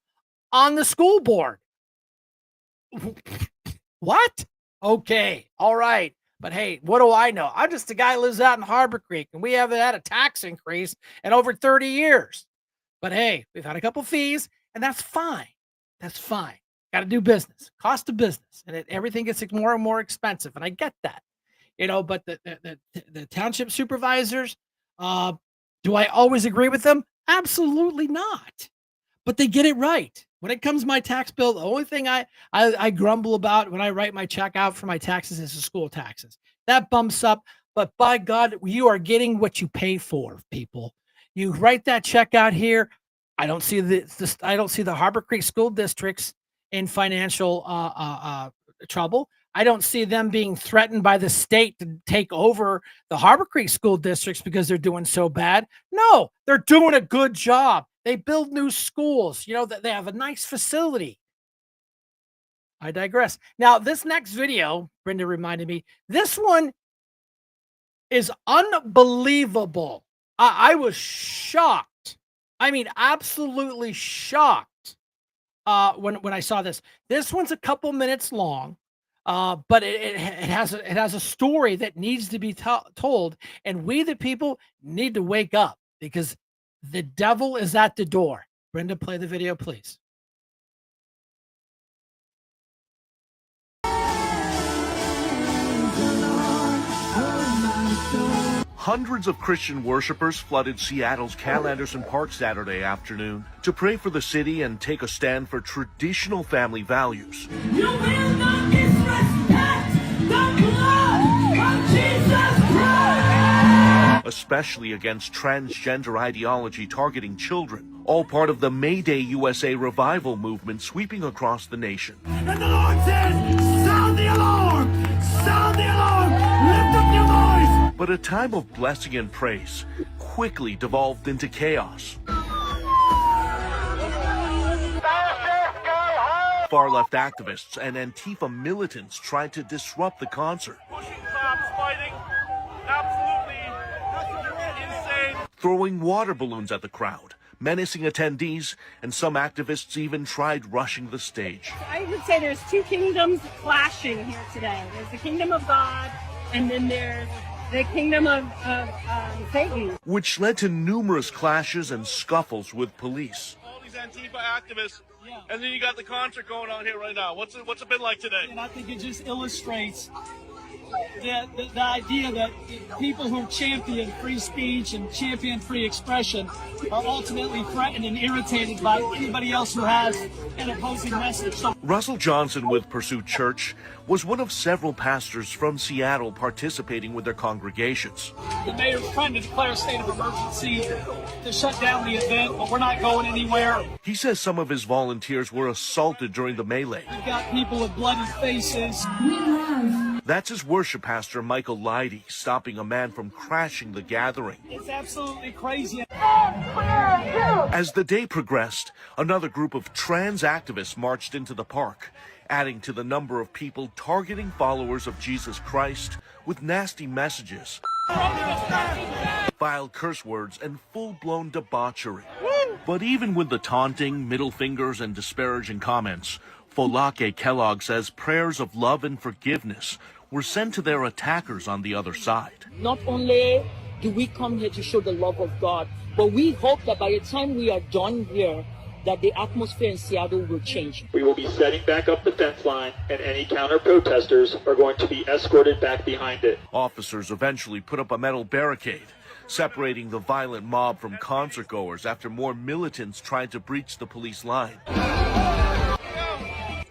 on the school board. What? Okay, all right. But hey, what do I know? I'm just a guy who lives out in Harbor Creek, and we haven't had a tax increase in over 30 years. But hey, we've had a couple fees, and that's fine. That's fine. Got to do business. Cost of business, and everything gets more and more expensive, and I get that. But the township supervisors, do I always agree with them? Absolutely not. But they get it right. When it comes to my tax bill, the only thing I grumble about when I write my check out for my taxes is the school taxes. That bumps up, but by God, you are getting what you pay for, people. You write that check out here. I don't see the Harbor Creek school districts in financial trouble. I don't see them being threatened by the state to take over the Harbor Creek school districts because they're doing so bad. No, they're doing a good job. They build new schools. They have a nice facility. I digress. Now, this next video, Brenda reminded me, this one is unbelievable. I was shocked. I mean, absolutely shocked when I saw this. This one's a couple minutes long, but it has a story that needs to be told, and we the people need to wake up because the devil is at the door. Brenda, play the video, please. Hundreds of Christian worshipers flooded Seattle's Cal Anderson Park Saturday afternoon to pray for the city and take a stand for traditional family values. You will not disrespect the blood of Jesus Christ! Especially against transgender ideology targeting children. all part of the May Day USA revival movement sweeping across the nation. And the Lord says, sound the alarm! Sound the alarm! Lift up your voice! But a time of blessing and praise quickly devolved into chaos. Far-left activists and Antifa militants tried to disrupt the concert. Pushing cops, fighting, absolutely insane. Throwing water balloons at the crowd, menacing attendees, and some activists even tried rushing the stage. I would say there's two kingdoms clashing here today. There's the kingdom of God, and then there's the kingdom of Satan. Which led to numerous clashes and scuffles with police. All these Antifa activists, and then you got the concert going on here right now. What's it been like today? And I think it just illustrates the idea that people who champion free speech and champion free expression are ultimately threatened and irritated by anybody else who has an opposing message. So Russell Johnson with Pursuit Church was one of several pastors from Seattle participating with their congregations. the mayor's trying to declare a state of emergency to shut down the event, but we're not going anywhere. He says some of his volunteers were assaulted during the melee. We've got people with bloody faces. That's his worship pastor, Michael Leidy, stopping a man from crashing the gathering. It's absolutely crazy. As the day progressed, another group of trans activists marched into the park, adding to the number of people targeting followers of Jesus Christ with nasty messages, vile curse words, and full-blown debauchery. But even with the taunting, middle fingers, and disparaging comments, Folake Kellogg says prayers of love and forgiveness were sent to their attackers on the other side. Not only do we come here to show the love of God, but we hope that by the time we are done here, that the atmosphere in Seattle will change. We will be setting back up the fence line, and any counter-protesters are going to be escorted back behind it. Officers eventually put up a metal barricade, separating the violent mob from concertgoers after more militants tried to breach the police line.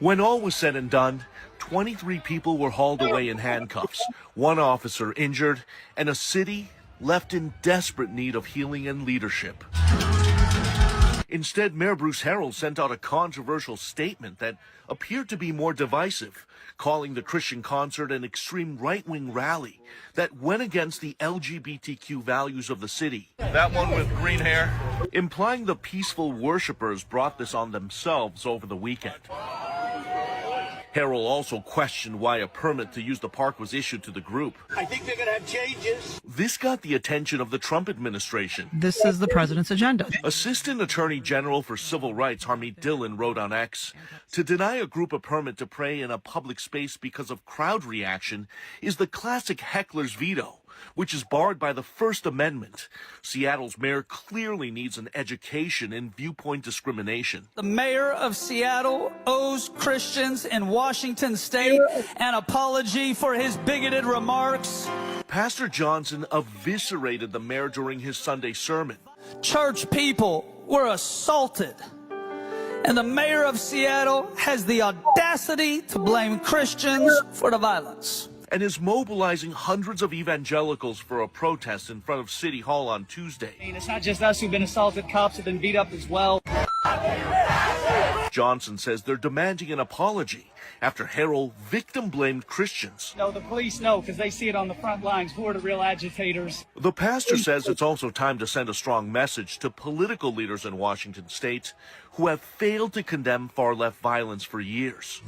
When all was said and done, 23 people were hauled away in handcuffs, one officer injured, and a city left in desperate need of healing and leadership. Instead, Mayor Bruce Harrell sent out a controversial statement that appeared to be more divisive, calling the Christian concert an extreme right-wing rally that went against the LGBTQ values of the city. That one with green hair. Implying the peaceful worshipers brought this on themselves over the weekend. Harrell also questioned why a permit to use the park was issued to the group. I think they're going to have changes. This got the attention of the Trump administration. This is the president's agenda. Assistant Attorney General for Civil Rights Harmeet Dillon wrote on X, to deny a group a permit to pray in a public space because of crowd reaction is the classic heckler's veto, which is barred by the First Amendment. Seattle's mayor clearly needs an education in viewpoint discrimination. The mayor of Seattle owes Christians in Washington state an apology for his bigoted remarks. Pastor Johnson eviscerated the mayor during his Sunday sermon. Church people were assaulted, and the mayor of Seattle has the audacity to blame Christians for the violence. And is mobilizing hundreds of evangelicals for a protest in front of City Hall on Tuesday. It's not just us who've been assaulted, cops have been beat up as well. Johnson says they're demanding an apology after Harrell victim-blamed Christians. No, the police know because they see it on the front lines. Who are the real agitators? The pastor says it's also time to send a strong message to political leaders in Washington state who have failed to condemn far-left violence for years.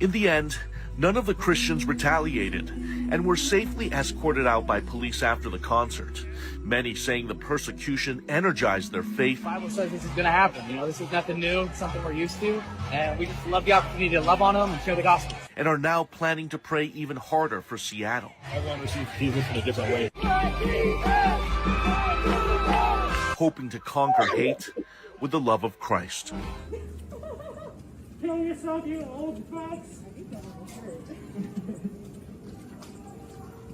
In the end, none of the Christians retaliated and were safely escorted out by police after the concert, many saying the persecution energized their faith. The Bible says this is going to happen. You know, this is nothing new. It's something we're used to. And we just love the opportunity to love on them and share the gospel. And are now planning to pray even harder for Seattle. Everyone receives Jesus in a different way. Hoping to conquer hate with the love of Christ. Kill yourself, you old fucks!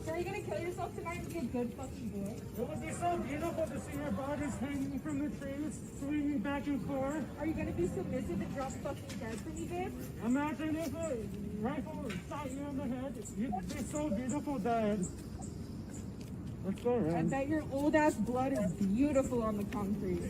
So are you gonna kill yourself tonight and be a good fucking boy? It would be so beautiful to see our bodies hanging from the trees, swinging back and forth. Are you gonna be submissive and drop fucking dead for me, babe? Imagine if a rifle shot you in the head. You'd be so beautiful, Dad. Let's go, man. I bet your old ass blood is beautiful on the concrete.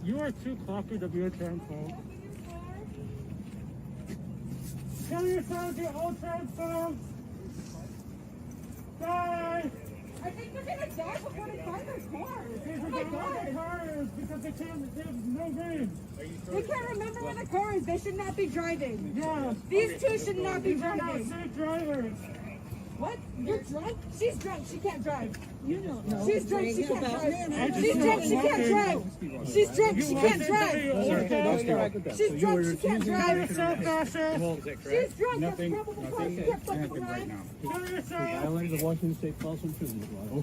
You are too cocky to be a transphobe. Kill yourself, you old transphobe! Die! I think they're gonna die before they find their cars. Oh my god! Cars because they have no brains. They can't remember where the car is. They should not be driving. Yeah. These two should not be driving. They're not safe drivers. What? You're drunk? She's drunk. She can't drive. You don't know. She's drunk. She can't drive. She's drunk. She can't drive. She's drunk. She can't drive. She's drunk. She can't drive. She's drunk. That's probable cause. She can't fucking drive. Kill yourself. Violated the Washington State false imprisonment law.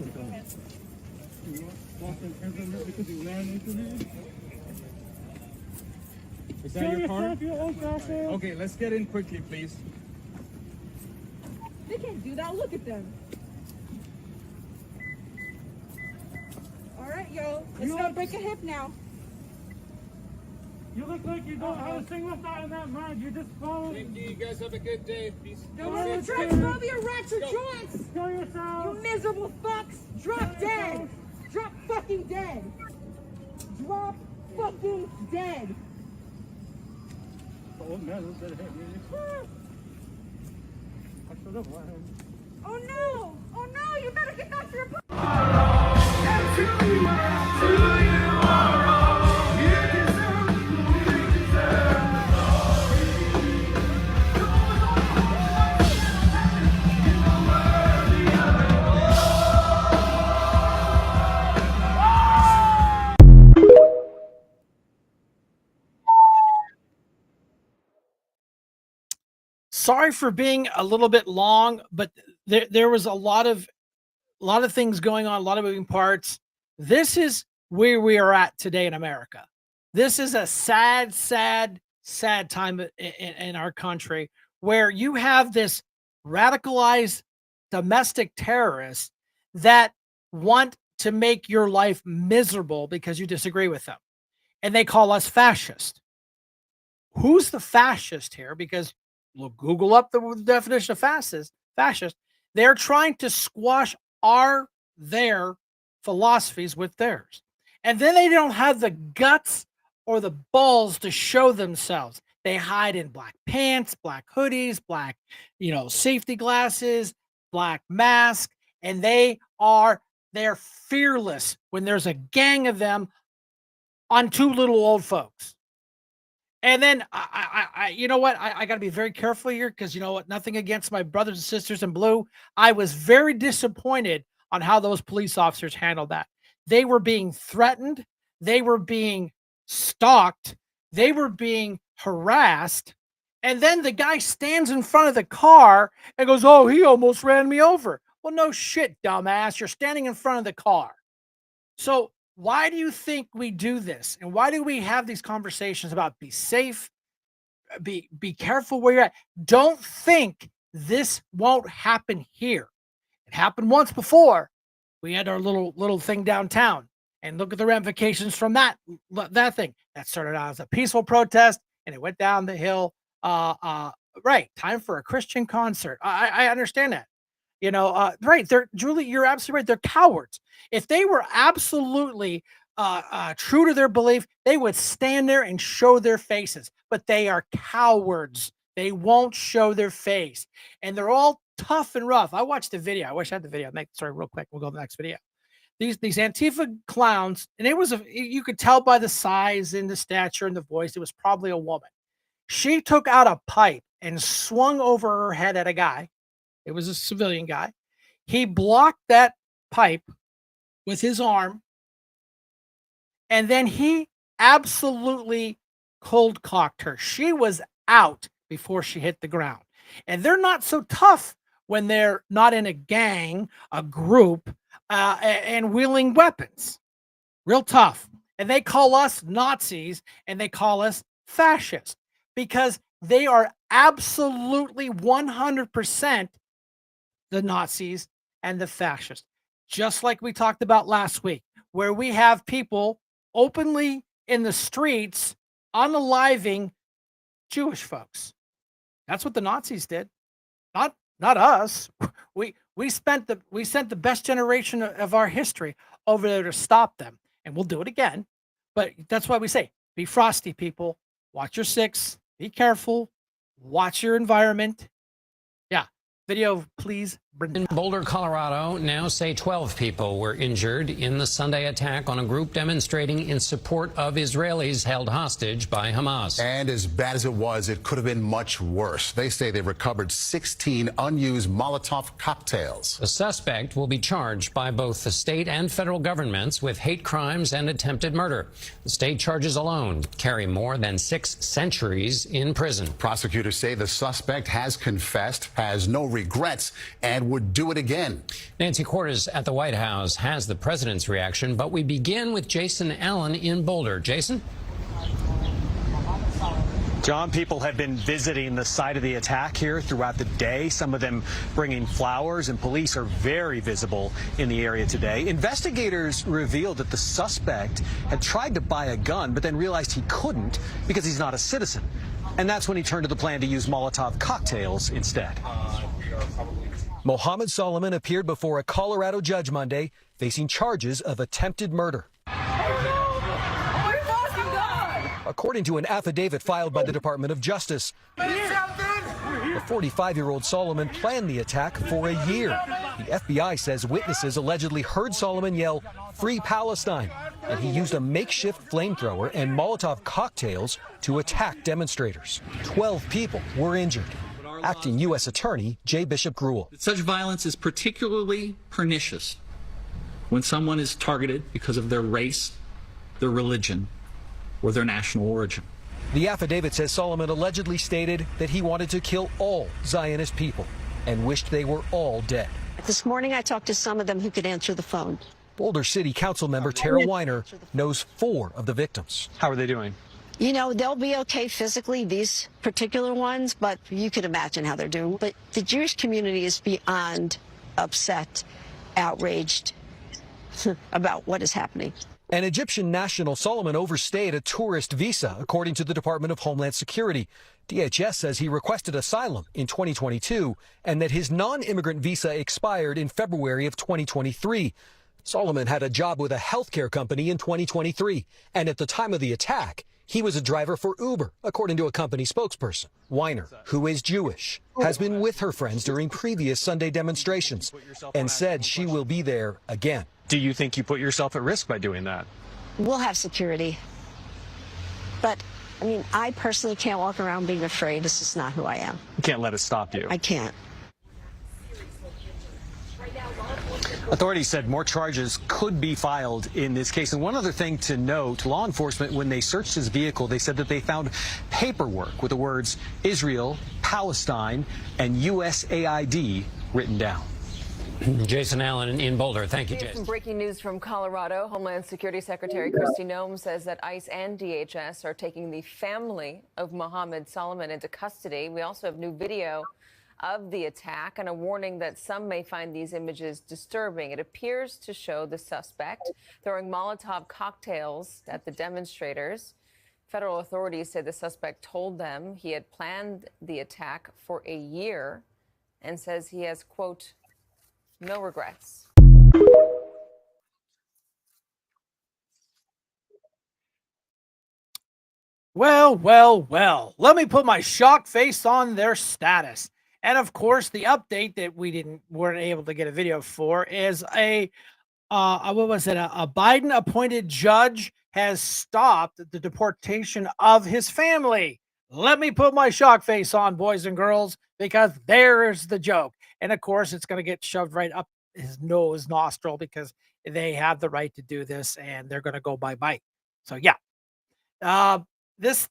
False imprisonment because you ran into me. Is that your car? Okay, let's get in quickly, please. They can't do that. Look at them. All right, yo. Let's not break a hip now. You look like you don't have a single thought in that mind. You're just following. Thank you. You guys have a good day. Peace. Don't want to drugs. Throw your rats or joints. Kill yourself. You miserable fucks. Drop dead. Drop fucking dead. Drop fucking dead. The old man was gonna hit me. Oh no! Oh no! You better get back to your Sorry for being a little bit long, but there was a lot of things going on, a lot of moving parts. This is where we are at today in America. This is a sad time in our country where you have this radicalized domestic terrorists that want to make your life miserable because you disagree with them. And they call us fascist. Who's the fascist here? Because look, Google up the definition of fascist. They're trying to squash their philosophies with theirs. And then they don't have the guts or the balls to show themselves. They hide in black pants, black hoodies, black, safety glasses, black mask, and they're fearless when there's a gang of them on two little old folks. And then you know what? I got to be very careful here because you know what? Nothing against my brothers and sisters in blue. I was very disappointed on how those police officers handled that. They were being threatened. They were being stalked. They were being harassed. And then the guy stands in front of the car and goes, "Oh, he almost ran me over." Well, no shit, dumbass. You're standing in front of the car. So why do you think we do this? And why do we have these conversations about be safe, be careful where you're at? Don't think this won't happen here. It happened once before. We had our little thing downtown, and look at the ramifications from that thing. That started out as a peaceful protest, and it went down the hill. Right, time for a Christian concert. I understand that. Right. Julie, you're absolutely right. They're cowards. If they were absolutely true to their belief, they would stand there and show their faces. But they are cowards. They won't show their face. And they're all tough and rough. I watched the video. I wish I had the video. Sorry, real quick. We'll go to the next video. These Antifa clowns, and you could tell by the size and the stature and the voice, it was probably a woman. She took out a pipe and swung over her head at a guy. It was a civilian guy. He blocked that pipe with his arm. And then he absolutely cold cocked her. She was out before she hit the ground. And they're not so tough when they're not in a gang, a group, and wielding weapons. Real tough. And they call us Nazis and they call us fascists because they are absolutely 100% the Nazis and the fascists. Just like we talked about last week, where we have people openly in the streets unaliving Jewish folks. That's what the Nazis did. Not us. We sent the best generation of our history over there to stop them, and we'll do it again. But that's why we say, be frosty, people. Watch your six. Be careful. Watch your environment. Yeah. Video, please. In Boulder, Colorado, now say 12 people were injured in the Sunday attack on a group demonstrating in support of Israelis held hostage by Hamas. And as bad as it was, it could have been much worse. They say they recovered 16 unused Molotov cocktails. The suspect will be charged by both the state and federal governments with hate crimes and attempted murder. The state charges alone carry more than 6 centuries in prison. Prosecutors say the suspect has confessed, has no regrets, and would do it again. Nancy Cordes at the White House has the president's reaction, but we begin with Jason Allen in Boulder. Jason? John, people have been visiting the site of the attack here throughout the day, some of them bringing flowers, and police are very visible in the area today. Investigators revealed that the suspect had tried to buy a gun, but then realized he couldn't because he's not a citizen. And that's when he turned to the plan to use Molotov cocktails instead. Mohammed Solomon appeared before a Colorado judge Monday, facing charges of attempted murder. According to an affidavit filed by the Department of Justice, the 45-year-old Solomon planned the attack for a year. The FBI says witnesses allegedly heard Solomon yell, "Free Palestine," and he used a makeshift flamethrower and Molotov cocktails to attack demonstrators. 12 people were injured. Acting U.S. Attorney J. Bishop Gruel. Such violence is particularly pernicious when someone is targeted because of their race, their religion, or their national origin. The affidavit says Solomon allegedly stated that he wanted to kill all Zionist people and wished they were all dead. This morning I talked to some of them who could answer the phone. Boulder City Council member Tara Weiner knows 4 of the victims. How are they doing? You know, they'll be okay physically, these particular ones, but you can imagine how they're doing. But the Jewish community is beyond upset, outraged about what is happening. An Egyptian national, Solomon, overstayed a tourist visa, according to the Department of Homeland Security. DHS says he requested asylum in 2022 and that his non-immigrant visa expired in February of 2023. Solomon had a job with a healthcare company in 2023, and at the time of the attack, he was a driver for Uber, according to a company spokesperson. Weiner, who is Jewish, has been with her friends during previous Sunday demonstrations and said she will be there again. Do you think you put yourself at risk by doing that? We'll have security. But, I mean, I personally can't walk around being afraid. This is not who I am. You can't let it stop you. I can't. Authorities said more charges could be filed in this case. And one other thing to note, law enforcement, when they searched his vehicle, they said that they found paperwork with the words Israel, Palestine, and USAID written down. Jason Allen in Boulder. Thank you, Jason. Some breaking news from Colorado. Homeland Security Secretary Kristi Noem says that ICE and DHS are taking the family of Mohammed Solomon into custody. We also have new video of the attack and a warning that some may find these images disturbing. It appears to show the suspect throwing Molotov cocktails at the demonstrators. Federal authorities say the suspect told them he had planned the attack for a year and says he has, quote, no regrets. Well, well, well. Let me put my shock face on their status. And of course, the update that weren't able to get a video for is a Biden appointed judge has stopped the deportation of his family. Let me put my shock face on, boys and girls, because there's the joke. And of course, it's going to get shoved right up his nose nostril because they have the right to do this and they're going to go bye-bye. So yeah, this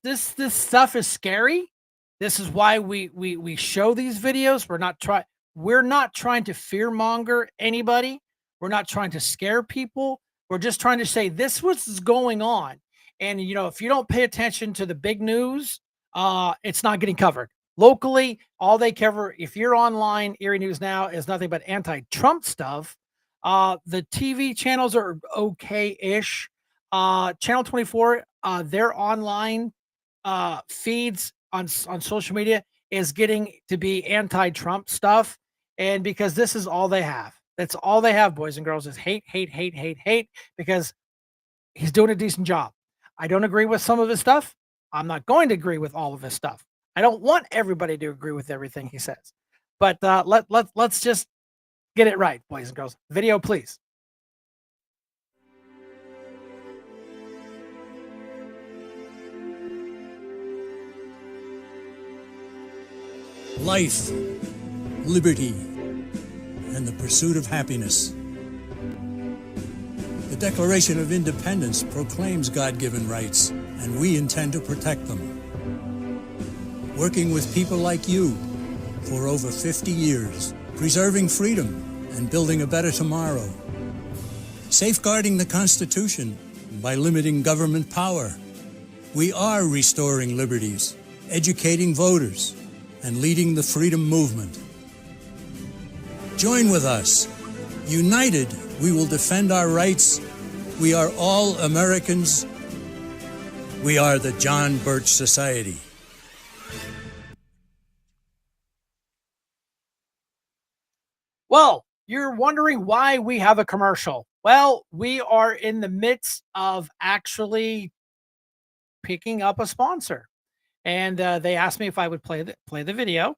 stuff is scary. This is why we show these videos. We're not trying to fearmonger anybody. We're not trying to scare people. We're just trying to say this was going on. And if you don't pay attention to the big news, it's not getting covered. Locally, all they cover, if you're online, Erie News Now is nothing but anti-Trump stuff. The TV channels are okay-ish. Channel 24, their online feeds on social media is getting to be anti-Trump stuff. And because this is all they have. That's all they have, boys and girls, is hate, hate, hate, hate, hate, because he's doing a decent job. I don't agree with some of his stuff. I'm not going to agree with all of his stuff. I don't want everybody to agree with everything he says. But let's just get it right, boys and girls. Video, please. Life, liberty, and the pursuit of happiness. The Declaration of Independence proclaims God-given rights, and we intend to protect them. Working with people like you for over 50 years, preserving freedom and building a better tomorrow. Safeguarding the Constitution by limiting government power. We are restoring liberties, educating voters, and leading the freedom movement. Join with us. United, we will defend our rights. We are all Americans. We are the John Birch Society. Well, you're wondering why we have a commercial. Well, we are in the midst of actually picking up a sponsor. And they asked me if I would play the video.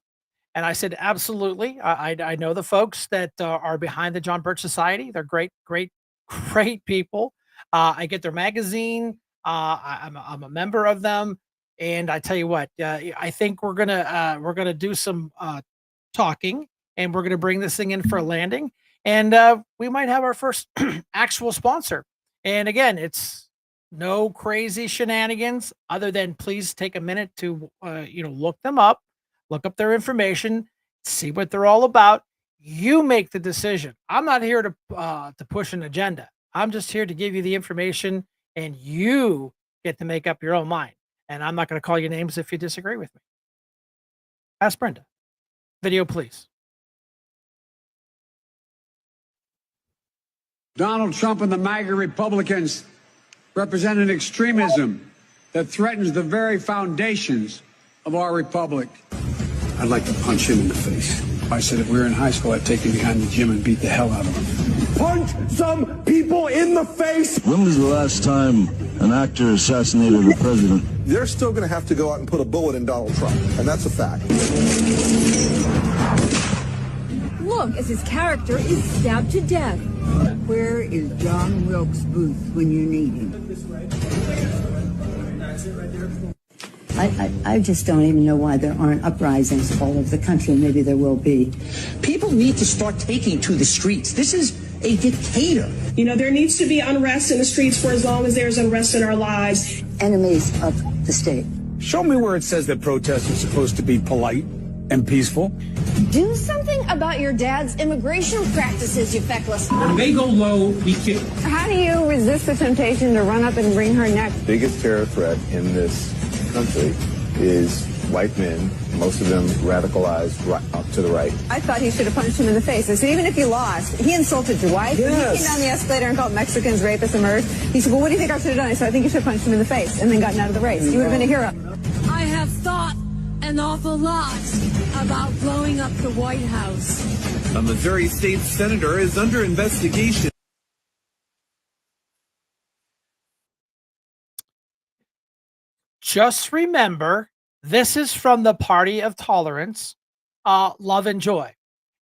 And I said, absolutely. I know the folks that are behind the John Birch Society. They're great, great, great people. I get their magazine. I'm a member of them. And I tell you what, I think we're gonna do some talking, and we're gonna bring this thing in for a landing. And we might have our first actual sponsor. And again, it's no crazy shenanigans other than please take a minute to, look them up, look up their information, see what they're all about. You make the decision. I'm not here to push an agenda. I'm just here to give you the information, and you get to make up your own mind. And I'm not going to call you names if you disagree with me. Ask Brenda. Video, please. Donald Trump and the MAGA Republicans represent an extremism that threatens the very foundations of our republic. I'd like to punch him in the face. I said if we were in high school, I'd take him behind the gym and beat the hell out of him. Punch some people in the face! When was the last time an actor assassinated a president? They're still going to have to go out and put a bullet in Donald Trump, and that's a fact. Look, as his character is stabbed to death. Where is John Wilkes Booth when you need him? I just don't even know why there aren't uprisings all over the country. Maybe there will be. People need to start taking to the streets. This is a dictator. You know, there needs to be unrest in the streets for as long as there's unrest in our lives. Enemies of the state. Show me where it says that protests are supposed to be polite and peaceful. Do something about your dad's immigration practices, you feckless. When they go low, we kill. How do you resist the temptation to run up and wring her neck? The biggest terror threat in this country is white men, most of them radicalized right up to the right. I thought he should have punched him in the face. I said, even if he lost, he insulted your wife. Yes. He came down the escalator and called Mexicans rapists and murderers. He said, well, what do you think I should have done? I said, I think you should have punched him in the face and then gotten out of the race. You would have been a hero. I have thought an awful lot about blowing up the White House. A Missouri state senator is under investigation. Just remember, this is from the Party of Tolerance, Love and Joy.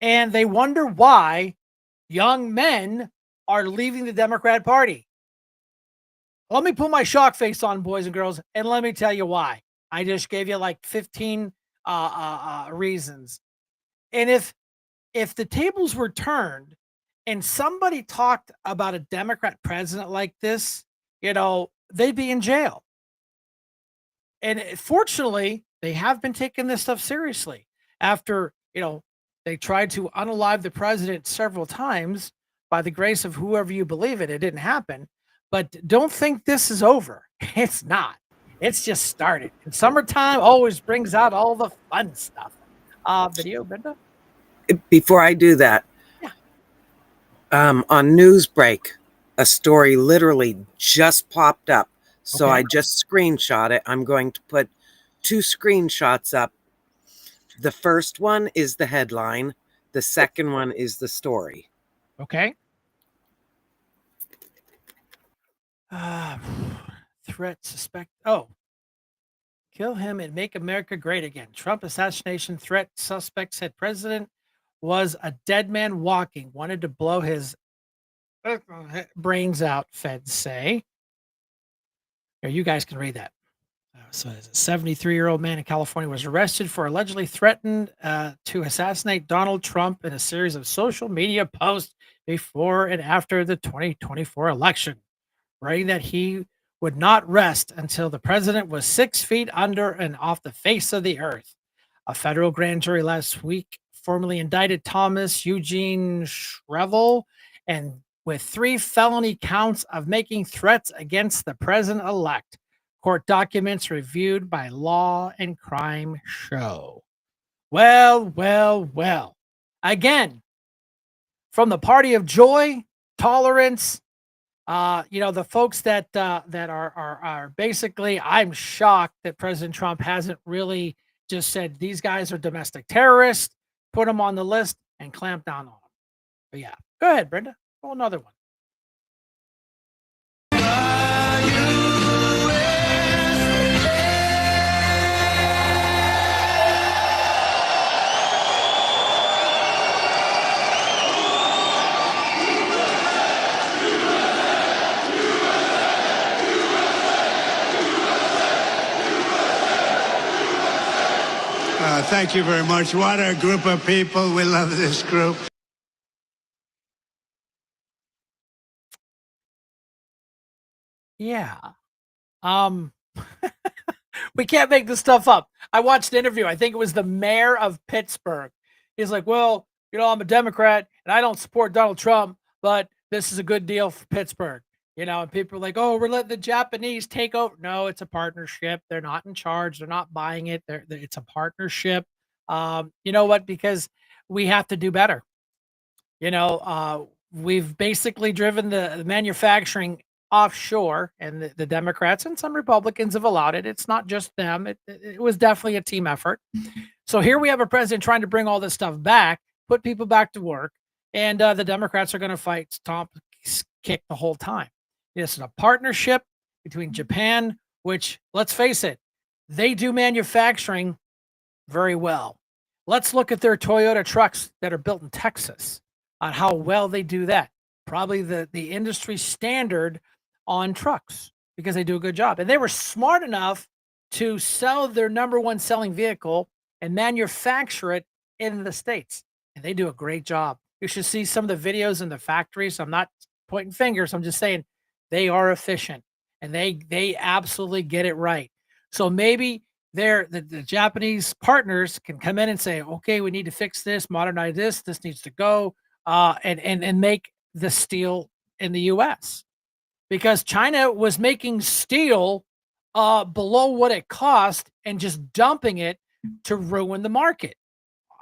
And they wonder why young men are leaving the Democrat Party. Let me put my shock face on, boys and girls, and let me tell you why. I just gave you like 15 reasons. And if the tables were turned and somebody talked about a Democrat president like this, they'd be in jail. And fortunately, they have been taking this stuff seriously. After, they tried to unalive the president several times by the grace of whoever you believe it didn't happen. But don't think this is over. It's not. It's just started. And summertime always brings out all the fun stuff. Video, Brenda? Before I do that, on Newsbreak, a story literally just popped up. So Okay. I just screenshot it. I'm going to put 2 screenshots up. The first one is the headline. The second one is the story. Okay. Threat suspect. Oh. Kill him and make America great again. Trump assassination threat suspect said president was a dead man walking, wanted to blow his brains out, feds say. Here, you guys can read that. So a 73-year-old man in California was arrested for allegedly threatened to assassinate Donald Trump in a series of social media posts before and after the 2024 election, writing that he would not rest until the president was 6 feet under and off the face of the earth. A federal grand jury last week formally indicted Thomas Eugene Shrevel and with 3 felony counts of making threats against the president-elect. Court documents reviewed by Law and Crime show. Well. Again, from the party of joy, tolerance, the folks that are basically, I'm shocked that President Trump hasn't really just said these guys are domestic terrorists, put them on the list, and clamp down on them. But yeah, go ahead, Brenda. Oh, another one. Thank you very much. What a group of people. We love this group. Yeah. We can't make this stuff up. I watched an interview. I think it was the mayor of Pittsburgh. He's like, well, I'm a Democrat and I don't support Donald Trump, but this is a good deal for Pittsburgh. And people are like, oh, we're letting the Japanese take over. No, it's a partnership. They're not in charge. They're not buying it. It's a partnership. You know what? Because we have to do better. We've basically driven the manufacturing offshore, and the Democrats and some Republicans have allowed it. It's not just them. It was definitely a team effort. So here we have a president trying to bring all this stuff back, put people back to work, and the Democrats are going to fight stomp kick the whole time. This is a partnership between Japan, which, let's face it, they do manufacturing very well. Let's look at their Toyota trucks that are built in Texas on how well they do that. Probably the industry standard on trucks because they do a good job. And they were smart enough to sell their number one selling vehicle and manufacture it in the States. And they do a great job. You should see some of the videos in the factories. I'm not pointing fingers. I'm just saying they are efficient and they absolutely get it right. So maybe the Japanese partners can come in and say, okay, we need to fix this, modernize this. This needs to go and make the steel in the U.S. because China was making steel below what it cost and just dumping it to ruin the market.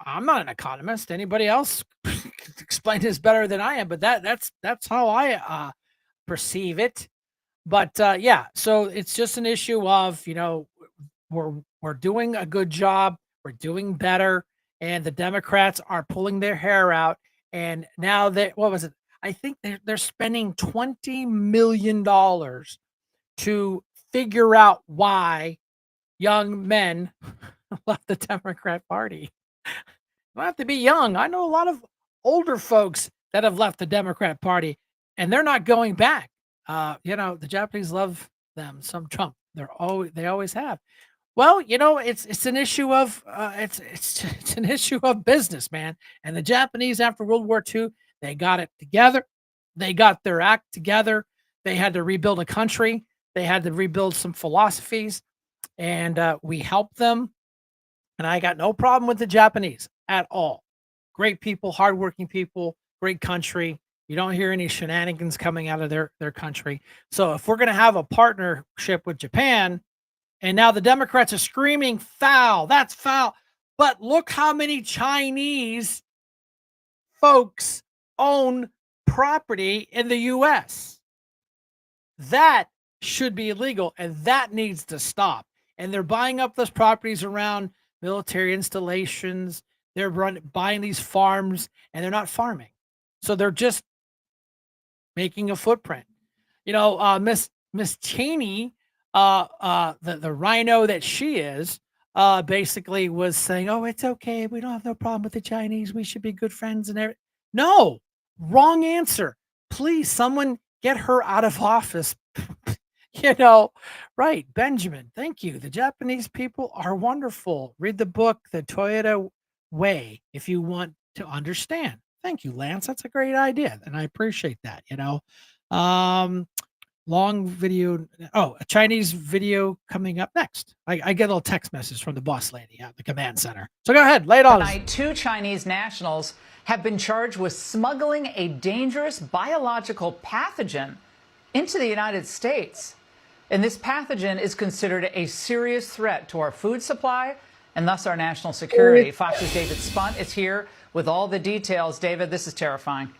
I'm not an economist. Anybody else can explain this better than I am, but that's how I perceive it. But yeah, so it's just an issue of, we're doing a good job, we're doing better, and the Democrats are pulling their hair out. And now what was it? I think they're spending $20 million to figure out why young men left the Democrat Party. You don't have to be young. I know a lot of older folks that have left the Democrat Party, and they're not going back. The Japanese love them some Trump. They always have. Well, it's an issue of it's an issue of business, man. And the Japanese after World War II, they got it together. They got their act together. They had to rebuild a country. They had to rebuild some philosophies, and we helped them. And I got no problem with the Japanese at all. Great people, hardworking people, great country. You don't hear any shenanigans coming out of their country. So if we're going to have a partnership with Japan, and now the Democrats are screaming foul, that's foul. But look how many Chinese folks own property in the U.S. That should be illegal, and that needs to stop. And they're buying up those properties around military installations. They're buying these farms, and they're not farming. So they're just making a footprint. You know, Miss Cheney, the rhino that she is, basically was saying, "Oh, it's okay. We don't have no problem with the Chinese. We should be good friends and everything." No, wrong answer. Please, someone get her out of office. You know, right, Benjamin. Thank you. The Japanese people are wonderful. Read the book, The Toyota Way, if you want to understand. Thank you, Lance. That's a great idea, and I appreciate that. You know, long video. Oh, a Chinese video coming up next. I get a little text message from the boss lady at the command center. So go ahead, lay it on. Tonight, 2 Chinese nationals have been charged with smuggling a dangerous biological pathogen into the United States. And this pathogen is considered a serious threat to our food supply and thus our national security. Fox's David Spunt is here with all the details. David, this is terrifying.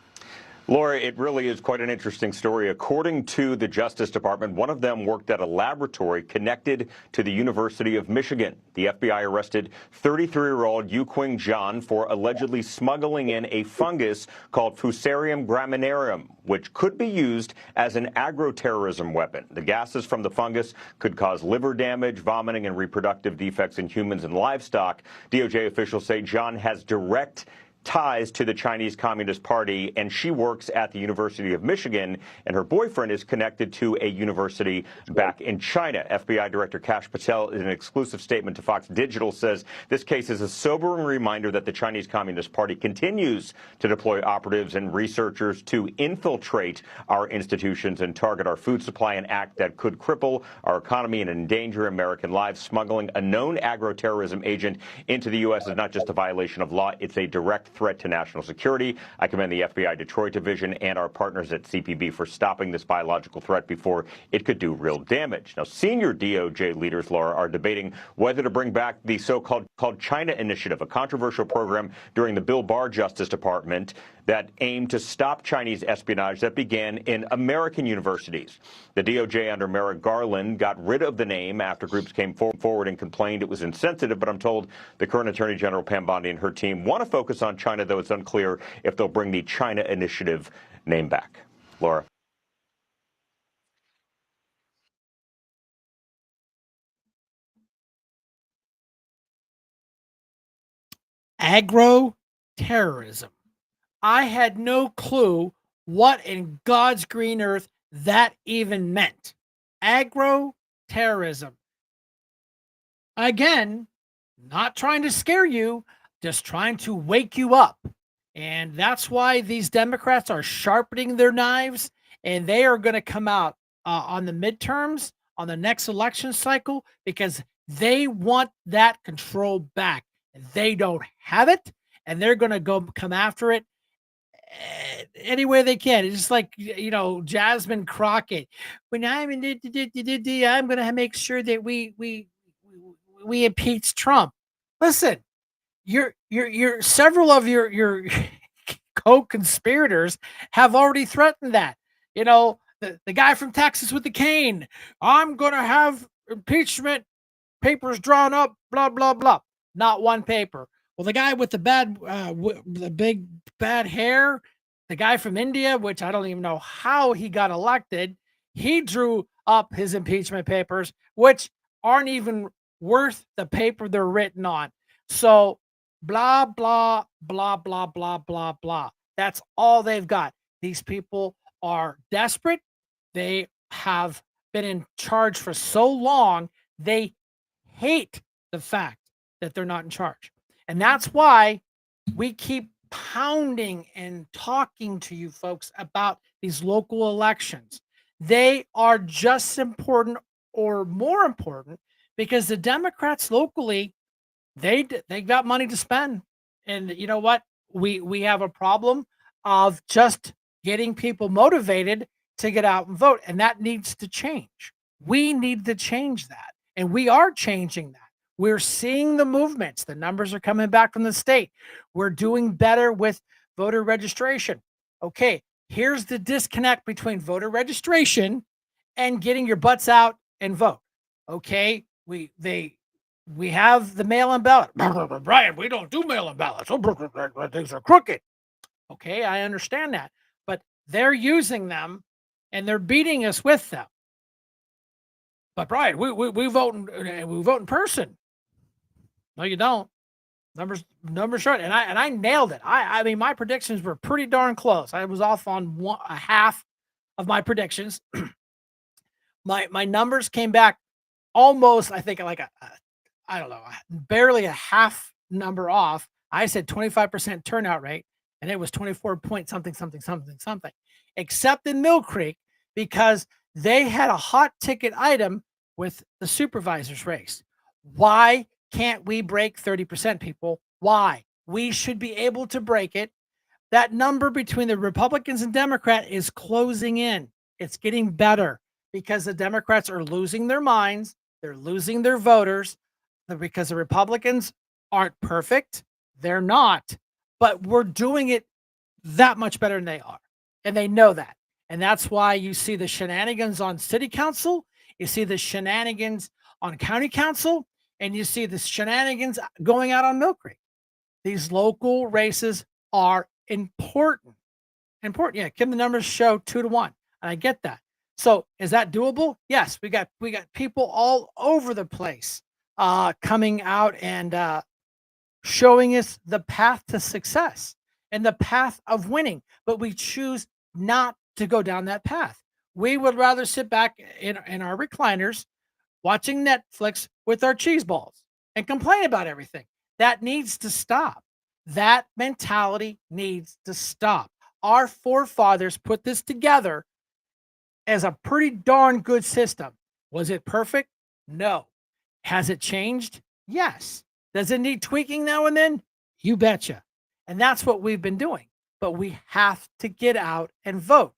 Laura, it really is quite an interesting story. According to the Justice Department, one of them worked at a laboratory connected to the University of Michigan. The FBI arrested 33-year-old Yu Qing Zhan for allegedly smuggling in a fungus called Fusarium graminearum, which could be used as an agroterrorism weapon. The gases from the fungus could cause liver damage, vomiting, and reproductive defects in humans and livestock. DOJ officials say Zhan has direct ties to the Chinese Communist Party, and she works at the University of Michigan, and her boyfriend is connected to a university back in China. FBI Director Kash Patel, in an exclusive statement to Fox Digital, says this case is a sobering reminder that the Chinese Communist Party continues to deploy operatives and researchers to infiltrate our institutions and target our food supply, an act that could cripple our economy and endanger American lives. Smuggling a known agroterrorism agent into the U.S. is not just a violation of law, it's a direct threat to national security. I commend the FBI Detroit Division and our partners at CPB for stopping this biological threat before it could do real damage. Now, senior DOJ leaders, Laura, are debating whether to bring back the so-called China Initiative, a controversial program during the Bill Barr Justice Department that aimed to stop Chinese espionage that began in American universities. The DOJ under Merrick Garland got rid of the name after groups came forward and complained it was insensitive, but I'm told the current Attorney General Pam Bondi and her team want to focus on China, though it's unclear if they'll bring the China Initiative name back. Laura. Agro-terrorism. I had no clue what in God's green earth that even meant. Agro-terrorism. Again, not trying to scare you, just trying to wake you up. And that's why these Democrats are sharpening their knives, and they are going to come out on the midterms, on the next election cycle, because they want that control back. And they don't have it, and they're going to come after it any way they can. It's just like, you know, Jasmine Crockett. When I'm going to make sure that we impeach Trump. Listen, you're several of your co-conspirators have already threatened that. You know, the guy from Texas with the cane. I'm going to have impeachment papers drawn up. Blah blah blah. Not one paper. Well, the guy with the big bad hair, the guy from India, which I don't even know how he got elected, he drew up his impeachment papers, which aren't even worth the paper they're written on. So blah, blah, blah, blah, blah, blah, blah. That's all they've got. These people are desperate. They have been in charge for so long. They hate the fact that they're not in charge. And that's why we keep pounding and talking to you folks about these local elections. They are just important or more important because the Democrats locally, They got money to spend, and you know what? We have a problem of just getting people motivated to get out and vote, and that needs to change. We need to change that, and we are changing that. We're seeing the movements. The numbers are coming back from the state. We're doing better with voter registration. Okay, here's the disconnect between voter registration and getting your butts out and vote. Okay, we have the mail-in ballot. Brian, we don't do mail-in ballots. Things are crooked. Okay, I understand that, but they're using them and they're beating us with them. But Brian, we vote in person. No, you don't. Numbers short, and I nailed it. I mean, my predictions were pretty darn close. I was off on a half of my predictions. My numbers came back almost, I think, like I don't know, barely a half number off. I said 25% turnout rate, and it was 24 point something, except in Mill Creek, because they had a hot ticket item with the supervisor's race. Why can't we break 30%, people? Why? We should be able to break it. That number between the Republicans and Democrat is closing in. It's getting better because the Democrats are losing their minds. They're losing their voters because the Republicans aren't perfect. They're not, but we're doing it that much better than they are. And they know that. And that's why you see the shenanigans on city council. You see the shenanigans on county council, and you see the shenanigans going out on Mill Creek. These local races are important. Yeah, Kim, the numbers show 2-1. And I get that. So is that doable? Yes, we got people all over the place coming out and showing us the path to success and the path of winning, but we choose not to go down that path. We would rather sit back in our recliners watching Netflix with our cheese balls and complain about everything. That needs to stop. That mentality needs to stop. Our forefathers put this together as a pretty darn good system. Was it perfect? No. Has it changed? Yes. Does it need tweaking now and then? You betcha. And that's what we've been doing. But we have to get out and vote.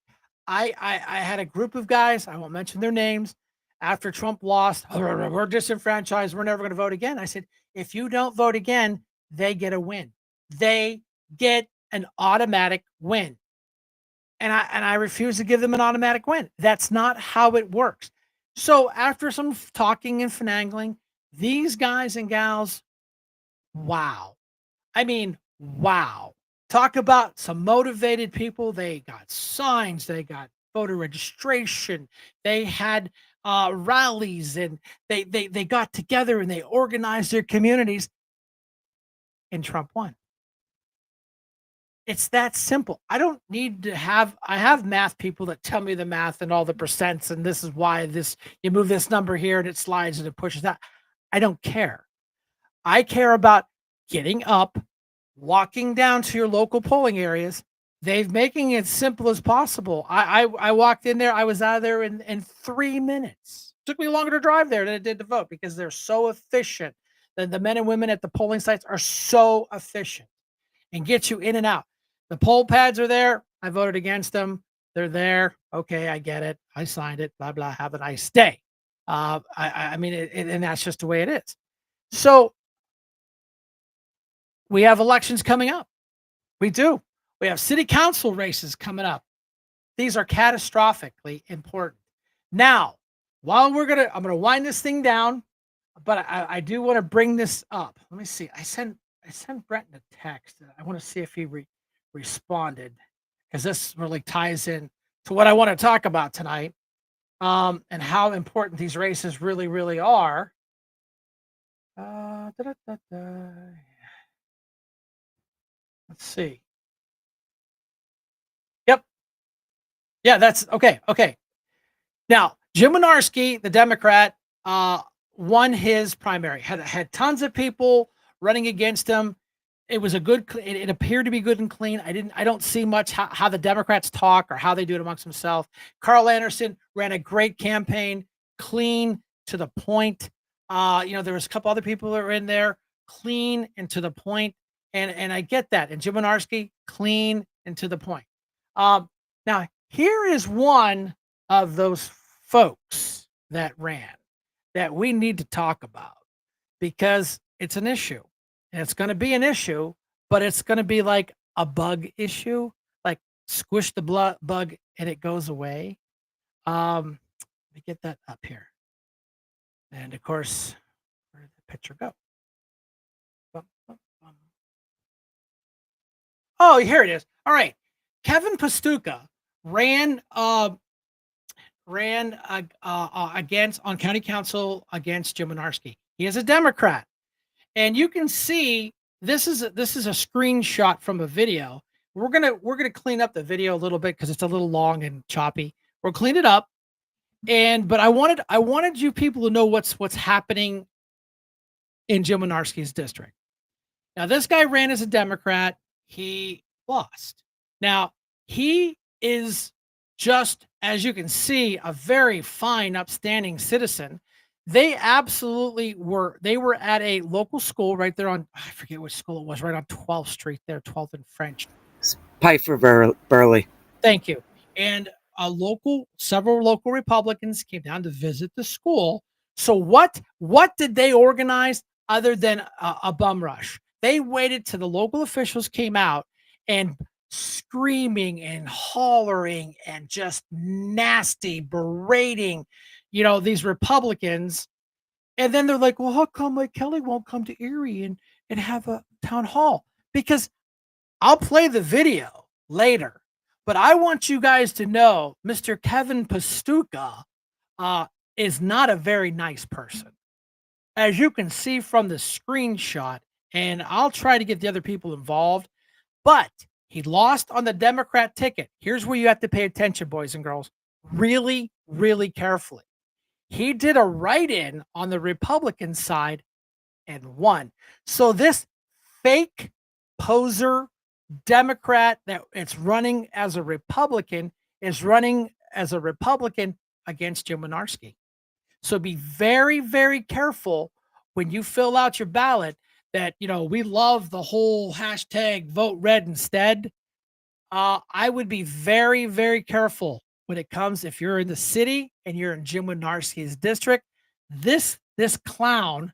I had a group of guys, I won't mention their names, after Trump lost, we're disenfranchised, we're never going to vote again. I said, if you don't vote again, they get a win. They get an automatic win. And I refuse to give them an automatic win. That's not how it works. So after some talking and finagling, these guys and gals, wow. I mean, wow. Talk about some motivated people. They got signs, they got voter registration, they had rallies, and they got together and they organized their communities, and Trump won. It's that simple. I don't need to I have math people that tell me the math and all the percents, and this is why you move this number here and it slides and it pushes that. I don't care. I care about getting up, walking down to your local polling areas. They're making it simple as possible. I walked in there, I was out of there in 3 minutes. Took me longer to drive there than it did to vote because they're so efficient. The men and women at the polling sites are so efficient and get you in and out. The poll pads are there. I voted against them. They're there. Okay, I get it. I signed it. Blah, blah. Have a nice day. I mean, and that's just the way it is. So we have elections coming up. We do. We have city council races coming up. These are catastrophically important. Now, while I'm going to wind this thing down, but I do want to bring this up. Let me see. I sent Brenton a text. I want to see if he responded, because this really ties in to what I want to talk about tonight, and how important these races really, really are. Let's see. Yep. Yeah, that's okay. Okay. Now, Jim Wynorski, the Democrat, won his primary. Had tons of people running against him. It was it appeared to be good and clean. I don't see much how the Democrats talk or how they do it amongst themselves. Carl Anderson ran a great campaign, clean, to the point. There was a couple other people that were in there, clean and to the point, and I get that. And Jim Wynorski, clean and to the point. Now here is one of those folks that ran that we need to talk about because it's an issue and it's going to be an issue, but it's going to be like a bug issue, like squish the bug and it goes away. Let me get that up here. And of course, where did the picture go? Bum, bum, bum. Oh, here it is. All right. Kevin Pastuca ran against on county council against Jim Wynorski. He is a Democrat. And you can see this is a screenshot from a video. We're gonna clean up the video a little bit because it's a little long and choppy. We'll clean it up. But I wanted you people to know what's happening in Jim Wynorski's district. Now, this guy ran as a Democrat. He lost. Now, he is just, as you can see, a very fine, upstanding citizen. They absolutely were. They were at a local school right there on, I forget which school it was, right on 12th Street there, 12th and French. Piper Burley. Thank you. And several local Republicans came down to visit the school. So what did they organize other than a bum rush? They waited till the local officials came out and screaming and hollering and just nasty berating, these Republicans. And then they're like, well, how come Mike Kelly won't come to Erie and have a town hall? Because I'll play the video later, but I want you guys to know Mr. Kevin Pastuca is not a very nice person. As you can see from the screenshot, and I'll try to get the other people involved, but he lost on the Democrat ticket. Here's where you have to pay attention, boys and girls, really, really carefully. He did a write-in on the Republican side and won. So this fake poser Democrat that it's running as a Republican is running as a Republican against Jim Wynorski. So be very, very careful when you fill out your ballot that, we love the whole hashtag vote red instead. I would be very, very careful when it comes, if you're in the city and you're in Jim Wynorski's district, this clown,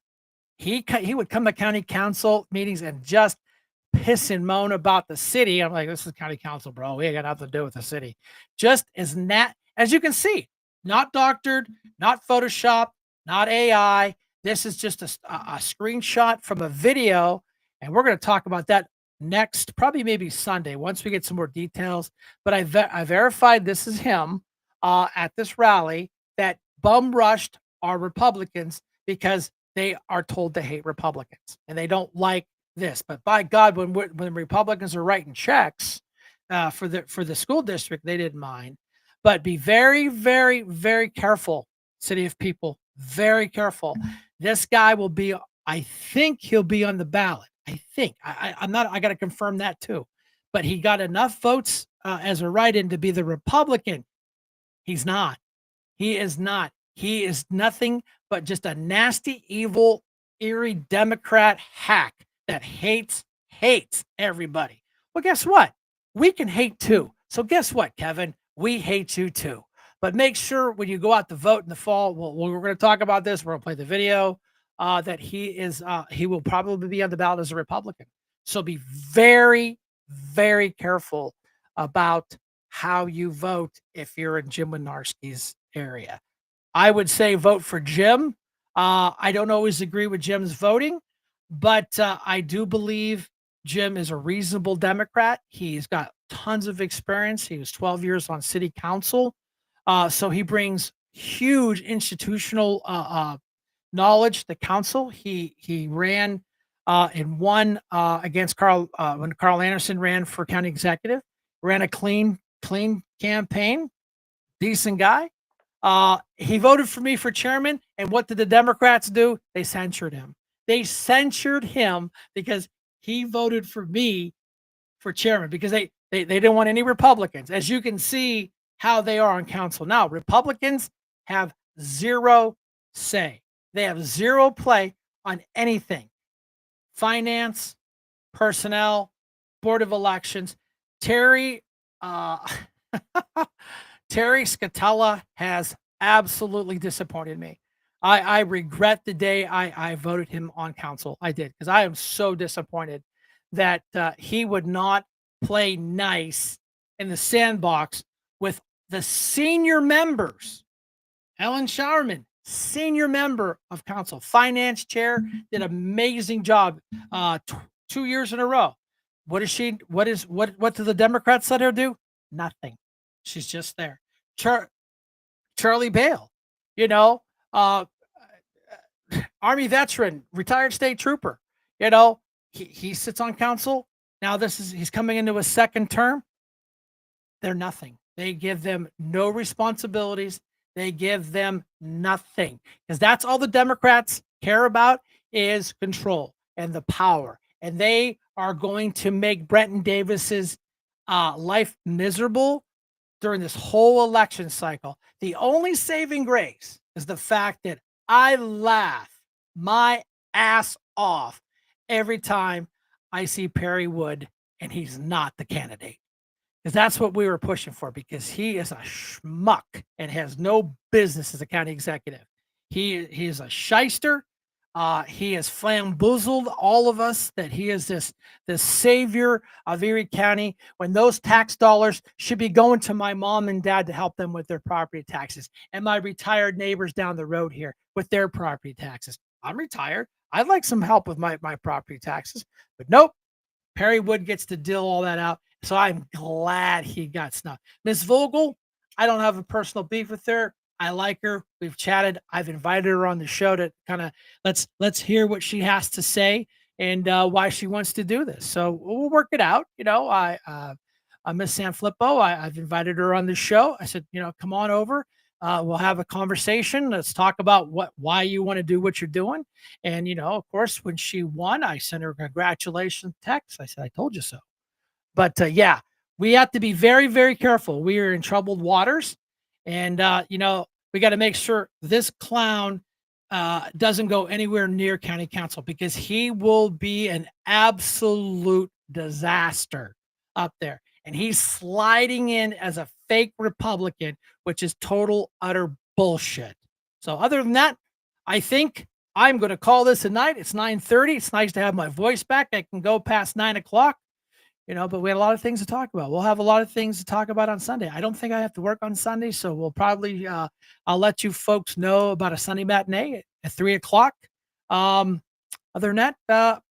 he would come to county council meetings and just piss and moan about the city. I'm like, this is county council, bro. We ain't got nothing to do with the city. Just as you can see, not doctored, not Photoshop, not AI. This is just a screenshot from a video, and we're going to talk about that next, probably maybe Sunday, once we get some more details. But I verified this is him at this rally that bum rushed our Republicans because they are told to hate Republicans and they don't like this. But by God, when Republicans are writing checks for the school district, they didn't mind. But be very, very, very careful, City of People. Very careful. This guy will be, I think he'll be on the ballot. I think. I'm not, I got to confirm that too. But he got enough votes as a write-in to be the Republican. He's not. He is not. He is nothing but just a nasty, evil, Erie Democrat hack that hates everybody. Well, guess what? We can hate too. So guess what, Kevin? We hate you too. But make sure when you go out to vote in the fall, we're going to talk about this. We're going to play the video that he will probably be on the ballot as a Republican. So be very, very careful about how you vote if you're in Jim Wynorski's area. I would say vote for Jim. I don't always agree with Jim's voting, but I do believe Jim is a reasonable Democrat. He's got tons of experience. He was 12 years on city council. So he brings huge institutional knowledge to council. He ran and won against when Carl Anderson ran for county executive, ran a clean campaign, decent guy. He voted for me for chairman. And what did the Democrats do? They censured him. They censured him because he voted for me for chairman because they didn't want any Republicans. As you can see how they are on council now, Republicans have zero say. They have zero play on anything. finance, personnel, board of elections. Terry Scatella has absolutely disappointed me. I regret the day I voted him on council. I did, because I am so disappointed that he would not play nice in the sandbox with the senior members. Ellen Showerman, senior member of council, finance chair, did an amazing job 2 years in a row. What do the Democrats let her do? Nothing. She's just there. Charlie Bale, Army veteran, retired state trooper, he sits on council. Now he's coming into his second term. They're nothing. They give them no responsibilities. They give them nothing, because that's all the Democrats care about is control and the power. And they are going to make Brenton Davis's life miserable during this whole election cycle. The only saving grace is the fact that I laugh my ass off every time I see Perry Wood and he's not the candidate. Because that's what we were pushing for, because he is a schmuck and has no business as a county executive. He is a shyster. He has flamboozled all of us that he is this savior of Erie County, when those tax dollars should be going to my mom and dad to help them with their property taxes, and my retired neighbors down the road here with their property taxes. I'm retired. I'd like some help with my property taxes, but nope. Perry Wood gets to deal all that out. So I'm glad he got snubbed. Ms. Vogel, I don't have a personal beef with her. I like her. We've chatted. I've invited her on the show to kind of let's hear what she has to say and why she wants to do this. So we'll work it out. Miss Sanfilippo, I've invited her on the show. I said, come on over. We'll have a conversation. Let's talk about why you want to do what you're doing. And, of course, when she won, I sent her a congratulations text. I said, I told you so. But yeah, we have to be very, very careful. We are in troubled waters. And, we got to make sure this clown doesn't go anywhere near county council, because he will be an absolute disaster up there. And he's sliding in as a fake Republican, which is total, utter bullshit. So other than that, I think I'm going to call this a night. It's 9:30. It's nice to have my voice back. I can go past 9 o'clock. But we had a lot of things to talk about. We'll have a lot of things to talk about on Sunday. I don't think I have to work on Sunday, so we'll probably, I'll let you folks know about a Sunday matinee at 3 o'clock. Other than that,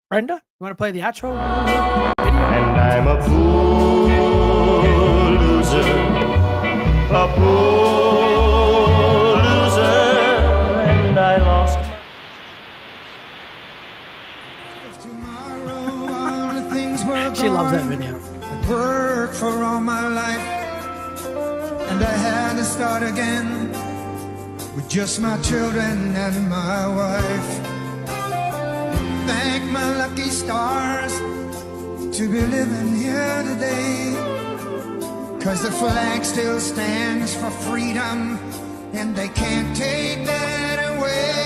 Brenda, you want to play the outro video? And I'm a poor loser, and I lost. She loves that video. I worked for all my life, and I had to start again with just my children and my wife. Thank my lucky stars to be living here today, 'cause the flag still stands for freedom, and they can't take that away.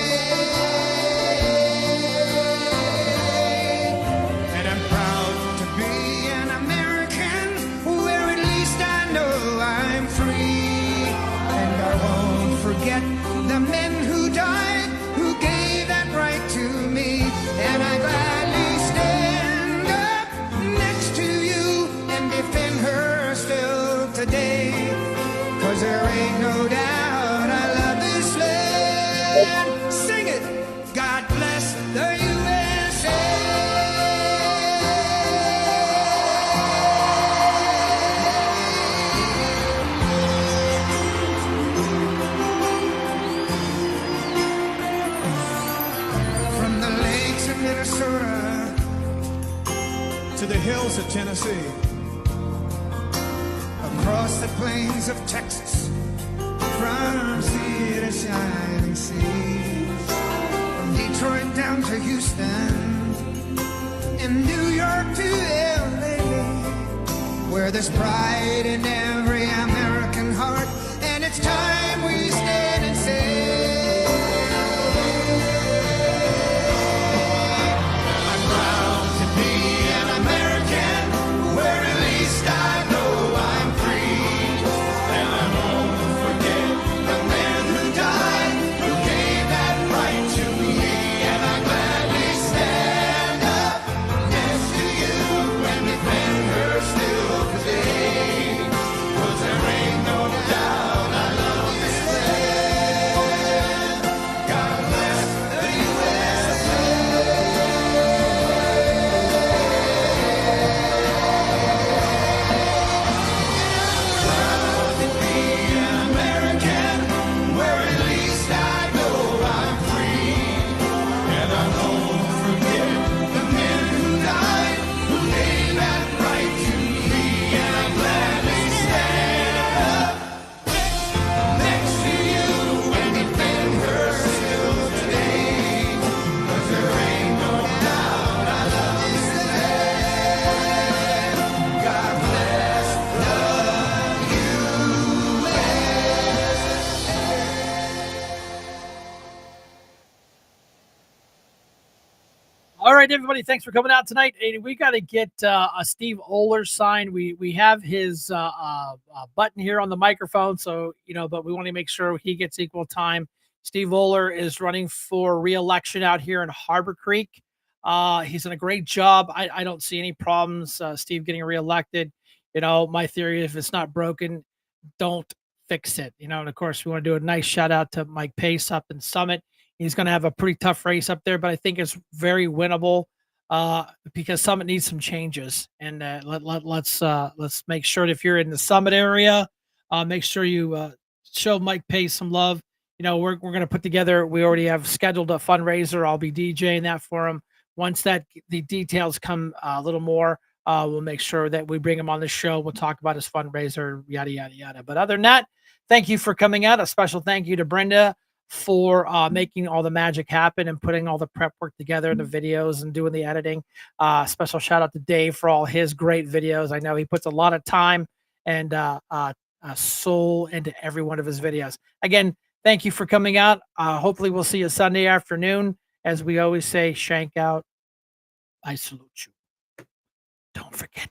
Forget the men who died, who gave that right to me, and I gladly stand up next to you and defend her still today, 'cause there ain't no doubt I love this land. Sing it! God bless the USA. Minnesota to the hills of Tennessee, across the plains of Texas, from sea to shining sea, from Detroit down to Houston, and New York to LA, where there's pride in every American heart, and it's time we stand and say, All right, everybody. Thanks for coming out tonight. Hey, we got to get a Steve Oler sign. We have his button here on the microphone, so but we want to make sure he gets equal time. Steve Oler is running for re-election out here in Harbor Creek. He's done a great job. I don't see any problems. Steve getting reelected. My theory: if it's not broken, don't fix it. And of course, we want to do a nice shout out to Mike Pace up in Summit. He's going to have a pretty tough race up there, but I think it's very winnable because Summit needs some changes. And let's make sure that if you're in the Summit area, make sure you show Mike Pace some love. We're going to put together. We already have scheduled a fundraiser. I'll be DJing that for him. Once the details come a little more, we'll make sure that we bring him on the show. We'll talk about his fundraiser, yada yada yada. But other than that, thank you for coming out. A special thank you to Brenda for making all the magic happen and putting all the prep work together, the videos and doing the editing. Special shout out to Dave for all his great videos. I know he puts a lot of time and soul into every one of his videos. Again, thank you for coming out. Hopefully we'll see you Sunday afternoon. As we always say, Shank out. I salute you. Don't forget